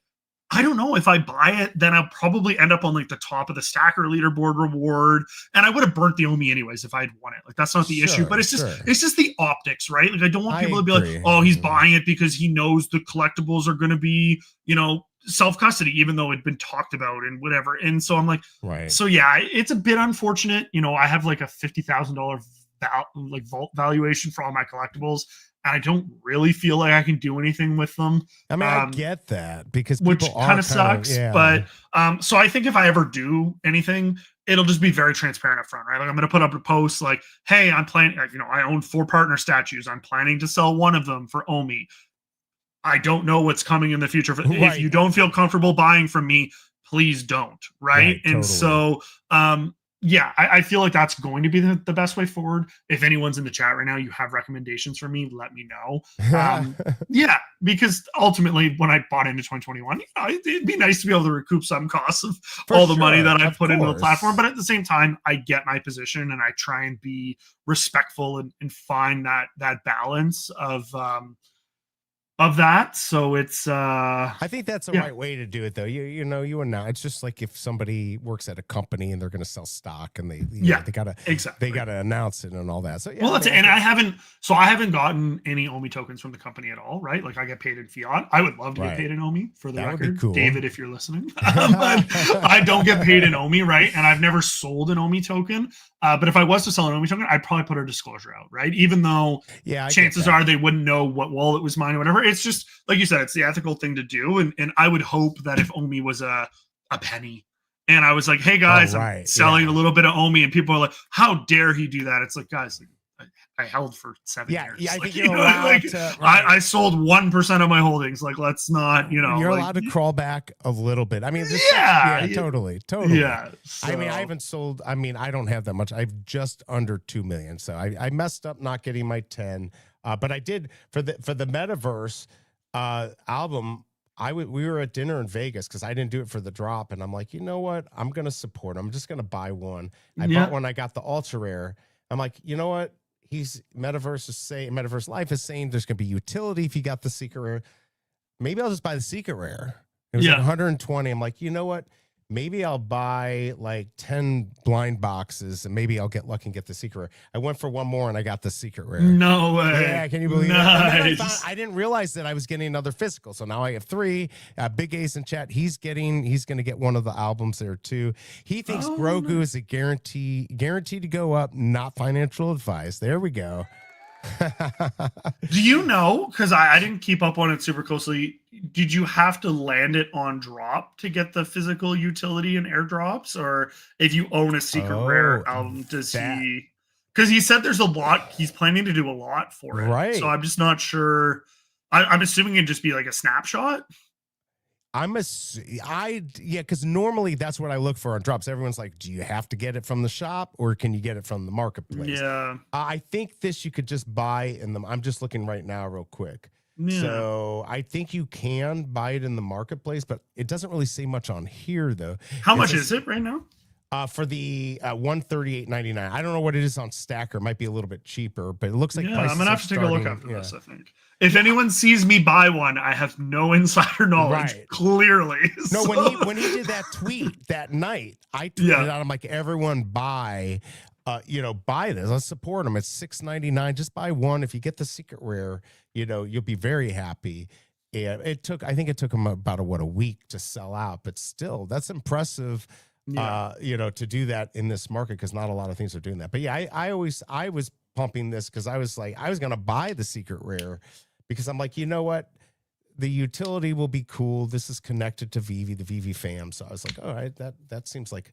I don't know. If I buy it, then I'll probably end up on like the top of the stacker leaderboard reward. And I would have burnt the Omi anyways if I'd won it. Like that's not the issue. But it's just the optics, right? Like I don't want people to be like, oh, he's buying it because he knows the collectibles are going to be, you know, self-custody, even though it'd been talked about and whatever. And so I'm like, so yeah, it's a bit unfortunate. You know, I have like a $50,000 vault valuation for all my collectibles. And I don't really feel like I can do anything with them. I mean, I get that because which kind of sucks. But so I think if I ever do anything, it'll just be very transparent up front, right? Like I'm going to put up a post like, hey, I'm planning, you know, I own 4 partner statues. I'm planning to sell one of them for Omi. I don't know what's coming in the future. If you don't feel comfortable buying from me, please don't. Right. And totally. So, yeah, I feel like that's going to be the best way forward. If anyone's in the chat right now, you have recommendations for me, let me know. Yeah, because ultimately, when I bought into 2021, you know, it'd be nice to be able to recoup some costs of all the money that I put into the platform. But at the same time, I get my position and I try and be respectful and find that balance of that. So it's I think that's the right way to do it though. You know, you and now it's just like if somebody works at a company and they're going to sell stock and they gotta announce it and all that. So well, that's it. And I haven't gotten any Omi tokens from the company at all, right? Like I get paid in fiat. I would love to get paid in Omi for the record. Would be cool. David, if you're listening. But I don't get paid in Omi, right? And I've never sold an Omi token. But if I was to sell an Omi token, I'd probably put a disclosure out, right? Even though chances are they wouldn't know what wallet was mine or whatever. It's just, like you said, it's the ethical thing to do. And I would hope that if Omi was a penny and I was like, hey guys, I'm selling a little bit of Omi, and people are like, how dare he do that? It's like, guys, I held for 7 years. Yeah, I think you're allowed to. I sold 1% of my holdings. Like, let's not, you know. You're allowed to crawl back a little bit. I mean, totally. Yeah. So. I mean, I haven't sold. I mean, I don't have that much. I've just under 2 million. So I messed up not getting my 10. But I did for the Metaverse album. We were at dinner in Vegas because I didn't do it for the drop, and I'm like, you know what? I'm gonna support. I'm just gonna buy one. I bought one. I got the ultra rare. I'm like, you know what? Metaverse Life is saying there's going to be utility if you got the secret rare. Maybe I'll just buy the secret rare. It was like 120. I'm like, you know what? Maybe I'll buy like 10 blind boxes and maybe I'll get lucky and get the secret rare. I went for one more and I got the secret rare. No way. Yeah, can you believe that? I didn't realize that I was getting another physical. So now I have 3. Big Ace in chat. He's going to get one of the albums there too. He thinks Grogu is a guaranteed to go up, not financial advice. There we go. Do you know, because I didn't keep up on it super closely, did you have to land it on drop to get the physical utility and airdrops? Or if you own a secret rare album, does he, because he said there's a lot, he's planning to do a lot for it, right? So I'm just not sure. I'm assuming it'd just be like a snapshot. Because normally that's what I look for on drops. Everyone's like, do you have to get it from the shop or can you get it from the marketplace? Yeah. I think this you could just buy in them. I'm just looking right now real quick. Yeah. So I think you can buy it in the marketplace, but it doesn't really say much on here though. How much is it right now? For the $138.99. I don't know what it is on Stacker. It might be a little bit cheaper, but it looks like I'm gonna have to take a look after this, I think. If anyone sees me buy one, I have no insider knowledge, clearly. No, when he did that tweet that night, I tweeted out, I'm like, everyone buy this. Let's support them. It's $6.99. Just buy one. If you get the secret rare, you'll be very happy. Yeah, I think it took him about a week to sell out, but still, that's impressive. To do that in this market because not a lot of things are doing that. But yeah, I was pumping this because I was like, I was gonna buy the secret rare because I'm like, you know what, the utility will be cool. This is connected to VeVe, the VeVe fam. So I was like, all right, that seems like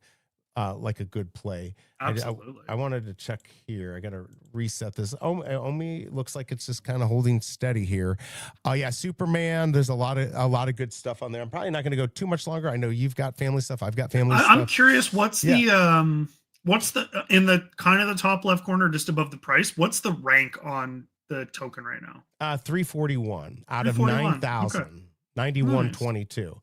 like a good play. Absolutely. I wanted to check here. I got to reset this. Omi looks like it's just kind of holding steady here. Oh yeah, Superman. There's a lot of good stuff on there. I'm probably not going to go too much longer. I know you've got family stuff. I've got family stuff. I'm curious. What's the in the kind of the top left corner, just above the price? What's the rank on the token right now? 341 out of 341. 9,000. Okay. 9122.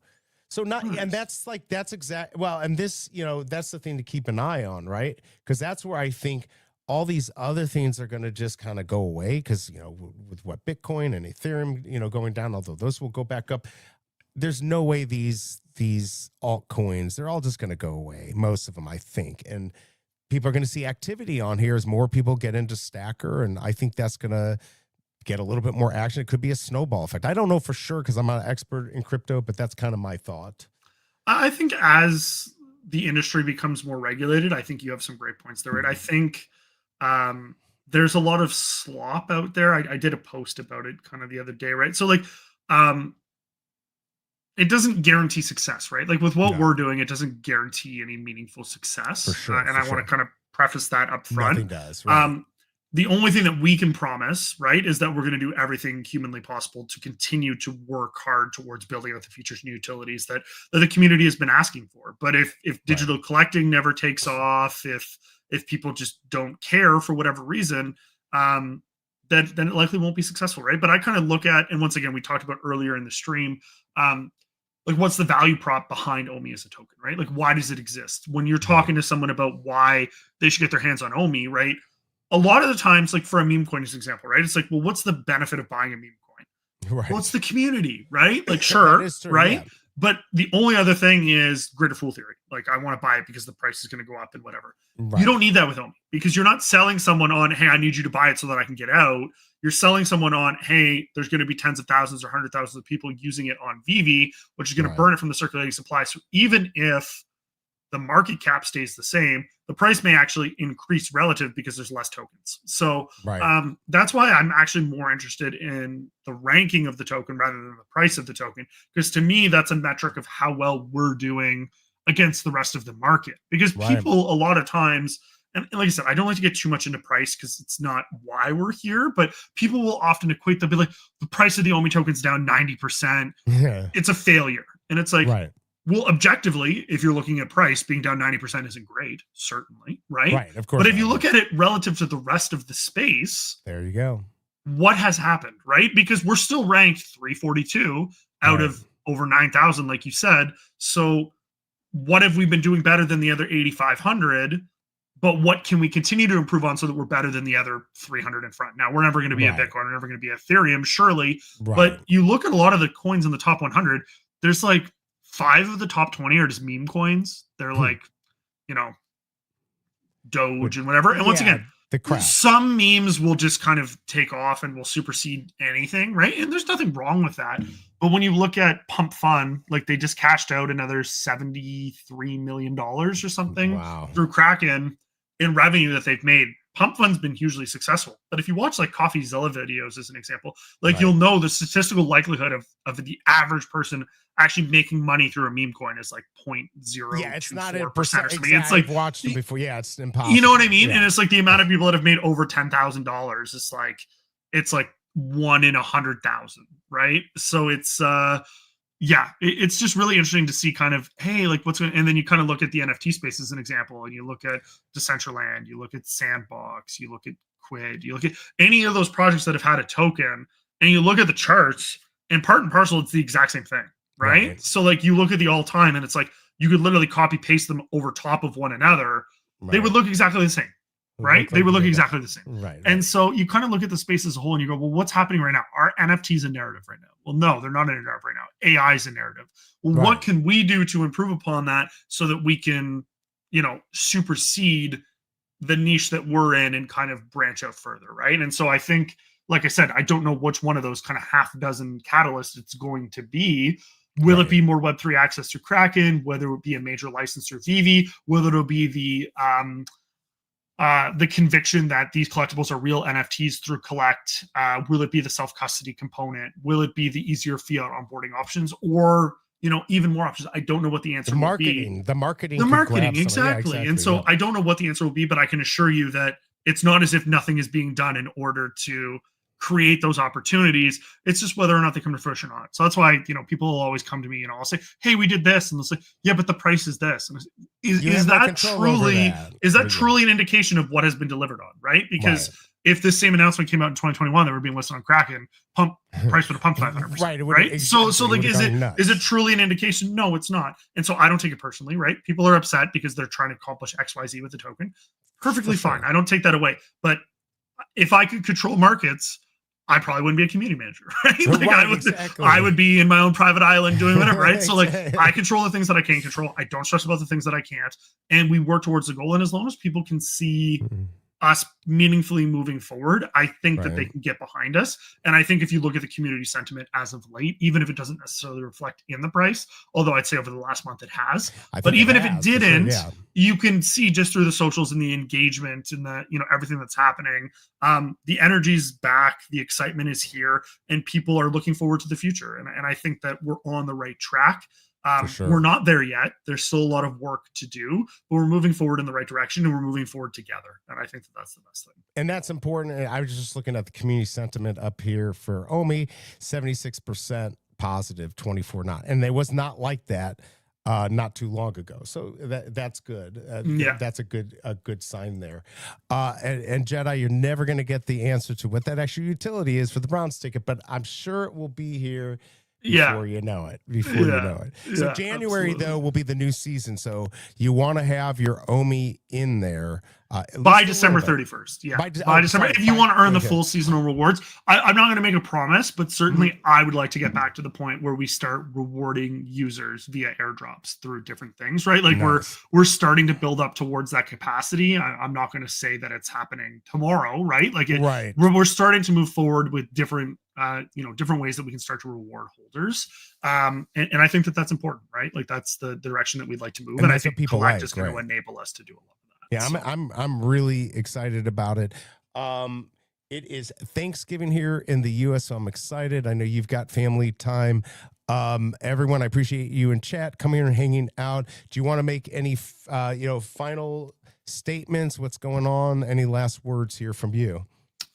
So not, Nice. and that's exact. Well, and this, that's the thing to keep an eye on, right? Because that's where I think all these other things are going to just kind of go away. Because with what Bitcoin and Ethereum, going down, although those will go back up, there's no way these altcoins, they're all just going to go away. Most of them, I think, and people are going to see activity on here as more people get into Stacker, and I think that's going to get a little bit more action. It could be a snowball effect. I don't know for sure because I'm not an expert in crypto, but that's kind of my thought. I think as the industry becomes more regulated, I think you have some great points there, right? I think there's a lot of slop out there. I did a post about it kind of the other day, right? So like, it doesn't guarantee success, right? Like with what we're doing, it doesn't guarantee any meaningful success. For sure. And I want to kind of preface that up front. Nothing does. Right. The only thing that we can promise, right, is that we're going to do everything humanly possible to continue to work hard towards building out the features and utilities that the community has been asking for. But if digital collecting never takes off, if people just don't care for whatever reason, then it likely won't be successful, right? But I kind of look at, and once again, we talked about earlier in the stream, like what's the value prop behind OMI as a token, right? Like why does it exist? When you're talking to someone about why they should get their hands on OMI, right? A lot of the times, like for a meme coin as an example, right? It's like, well, what's the benefit of buying a meme coin? Right. Well, it's the community, right? Like, sure, true, right? Yeah. But the only other thing is grid or fool theory. Like, I want to buy it because the price is going to go up and whatever. Right. You don't need that with OMI because you're not selling someone on, hey, I need you to buy it so that I can get out. You're selling someone on, hey, there's going to be tens of thousands or 100,000s of people using it on VeVe, which is going to burn it from the circulating supply. So even if the market cap stays the same, the price may actually increase relative because there's less tokens. So that's why I'm actually more interested in the ranking of the token rather than the price of the token. Because to me, that's a metric of how well we're doing against the rest of the market. Because people a lot of times, and like I said, I don't like to get too much into price because it's not why we're here, but people will often equate, they'll be like, the price of the OMI token's down 90%. Yeah. It's a failure. And it's like, well, objectively, if you're looking at price, being down 90% isn't great, certainly, right? Right, of course. But if you look at it relative to the rest of the space, there you go. What has happened, right? Because we're still ranked 342 out of over 9,000, like you said. So what have we been doing better than the other 8,500? But what can we continue to improve on so that we're better than the other 300 in front? Now, we're never going to be a Bitcoin, we're never going to be Ethereum, surely. But you look at a lot of the coins in the top 100, there's like 5 of the top 20 are just meme coins. They're like, Doge and whatever. And once again, some memes will just kind of take off and will supersede anything, right? And there's nothing wrong with that. But when you look at Pump Fun, like they just cashed out another $73 million or something through Kraken in revenue that they've made. Pump Fun's been hugely successful. But if you watch like CoffeeZilla videos as an example, like you'll know the statistical likelihood of the average person actually making money through a meme coin is like 0.024%. Yeah, it's not 4% or something. It's like, I've watched it before. Yeah, it's impossible. You know what I mean? Yeah. And it's like the amount of people that have made over $10,000. It's like 1 in 100,000, right? So it's it's just really interesting to see kind of, hey, like what's going, and then you kind of look at the NFT space as an example, and you look at Decentraland, you look at Sandbox, you look at Quid, you look at any of those projects that have had a token, and you look at the charts, and part and parcel, it's the exact same thing, right? So like you look at the all time, and it's like you could literally copy paste them over top of one another. They would look exactly the same. Right? They would look exactly the same. Right. And so you kind of look at the space as a whole and you go, well, what's happening right now? Are NFTs a narrative right now? Well, no, they're not a narrative right now. AI is a narrative. Well, what can we do to improve upon that so that we can, supersede the niche that we're in and kind of branch out further, right? And so I think, like I said, I don't know which one of those kind of half dozen catalysts it's going to be. Will it be more Web3 access through Kraken? Whether it be a major license through VeVe? Whether it'll be the conviction that these collectibles are real NFTs through Collect? Will it be the self-custody component? Will it be the easier fiat onboarding options? Or even more options. I don't know what the answer will be. The marketing, exactly. And so I don't know what the answer will be, but I can assure you that it's not as if nothing is being done in order to create those opportunities. It's just whether or not they come to fruition or not. So that's why, people will always come to me and I'll say, hey, we did this. And they'll say, yeah, but the price is this. And is that truly an indication of what has been delivered on? Right. Because if this same announcement came out in 2021, they were being listed on Kraken, price for the pump 500%. Right. Exactly. So like, is it truly an indication? No, it's not. And so I don't take it personally, right? People are upset because they're trying to accomplish XYZ with the token. Perfectly fine. I don't take that away. But if I could control markets, I probably wouldn't be a community manager, right? Like I would be in my own private island doing whatever, right? So like I control the things that I can control. I don't stress about the things that I can't. And we work towards the goal. And as long as people can see us meaningfully moving forward, I think that they can get behind us. And I think if you look at the community sentiment as of late, even if it doesn't necessarily reflect in the price, although I'd say over the last month it has, but even if it didn't, you can see just through the socials and the engagement and the, everything that's happening, the energy's back, the excitement is here, and people are looking forward to the future. And I think that we're on the right track. We're not there yet. There's still a lot of work to do, but we're moving forward in the right direction, and we're moving forward together. And I think that that's the best thing. And that's important. I was just looking at the community sentiment up here for OMI, 76% positive, 24 not. And it was not like that not too long ago. So that's good. That's a good sign there. And Jedi, you're never going to get the answer to what that extra utility is for the Browns ticket, but I'm sure it will be here before you know it. So January, though, will be the new season. So you want to have your OMI in there. By December 31st. Yeah. By December. If you want to earn the full seasonal rewards, I'm not going to make a promise, but certainly I would like to get back to the point where we start rewarding users via airdrops through different things, right? Like we're starting to build up towards that capacity. I'm not going to say that it's happening tomorrow, right? Like we're starting to move forward with different different ways that we can start to reward holders. And I think that that's important, right? Like that's the direction that we'd like to move. And I think people Collect is going to enable us to do a lot of that. Yeah, I'm really excited about it. It is Thanksgiving here in the U.S., so I'm excited. I know you've got family time. Everyone, I appreciate you in chat coming here and hanging out. Do you want to make any final statements? What's going on? Any last words here from you?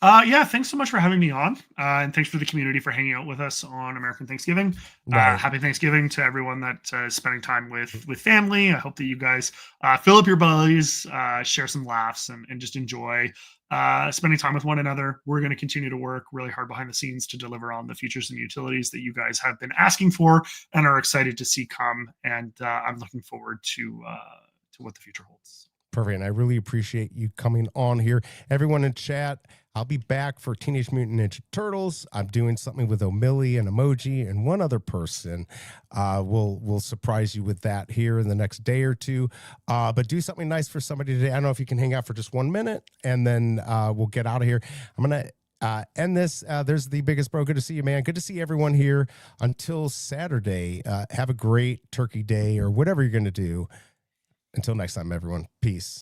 Thanks so much for having me on. And thanks for the community for hanging out with us on American Thanksgiving. Happy Thanksgiving to everyone that is spending time with family. I hope that you guys fill up your bellies, share some laughs, and just enjoy spending time with one another. We're going to continue to work really hard behind the scenes to deliver on the features and utilities that you guys have been asking for and are excited to see come. And I'm looking forward to what the future holds. Perfect. And I really appreciate you coming on here. Everyone in chat, I'll be back for Teenage Mutant Ninja Turtles. I'm doing something with O'Milly and Emoji and one other person. We'll surprise you with that here in the next day or two. But do something nice for somebody today. I don't know if you can hang out for just 1 minute, and then we'll get out of here. I'm going to end this. There's the biggest bro. Good to see you, man. Good to see everyone here. Until Saturday, have a great turkey day or whatever you're going to do. Until next time, everyone. Peace.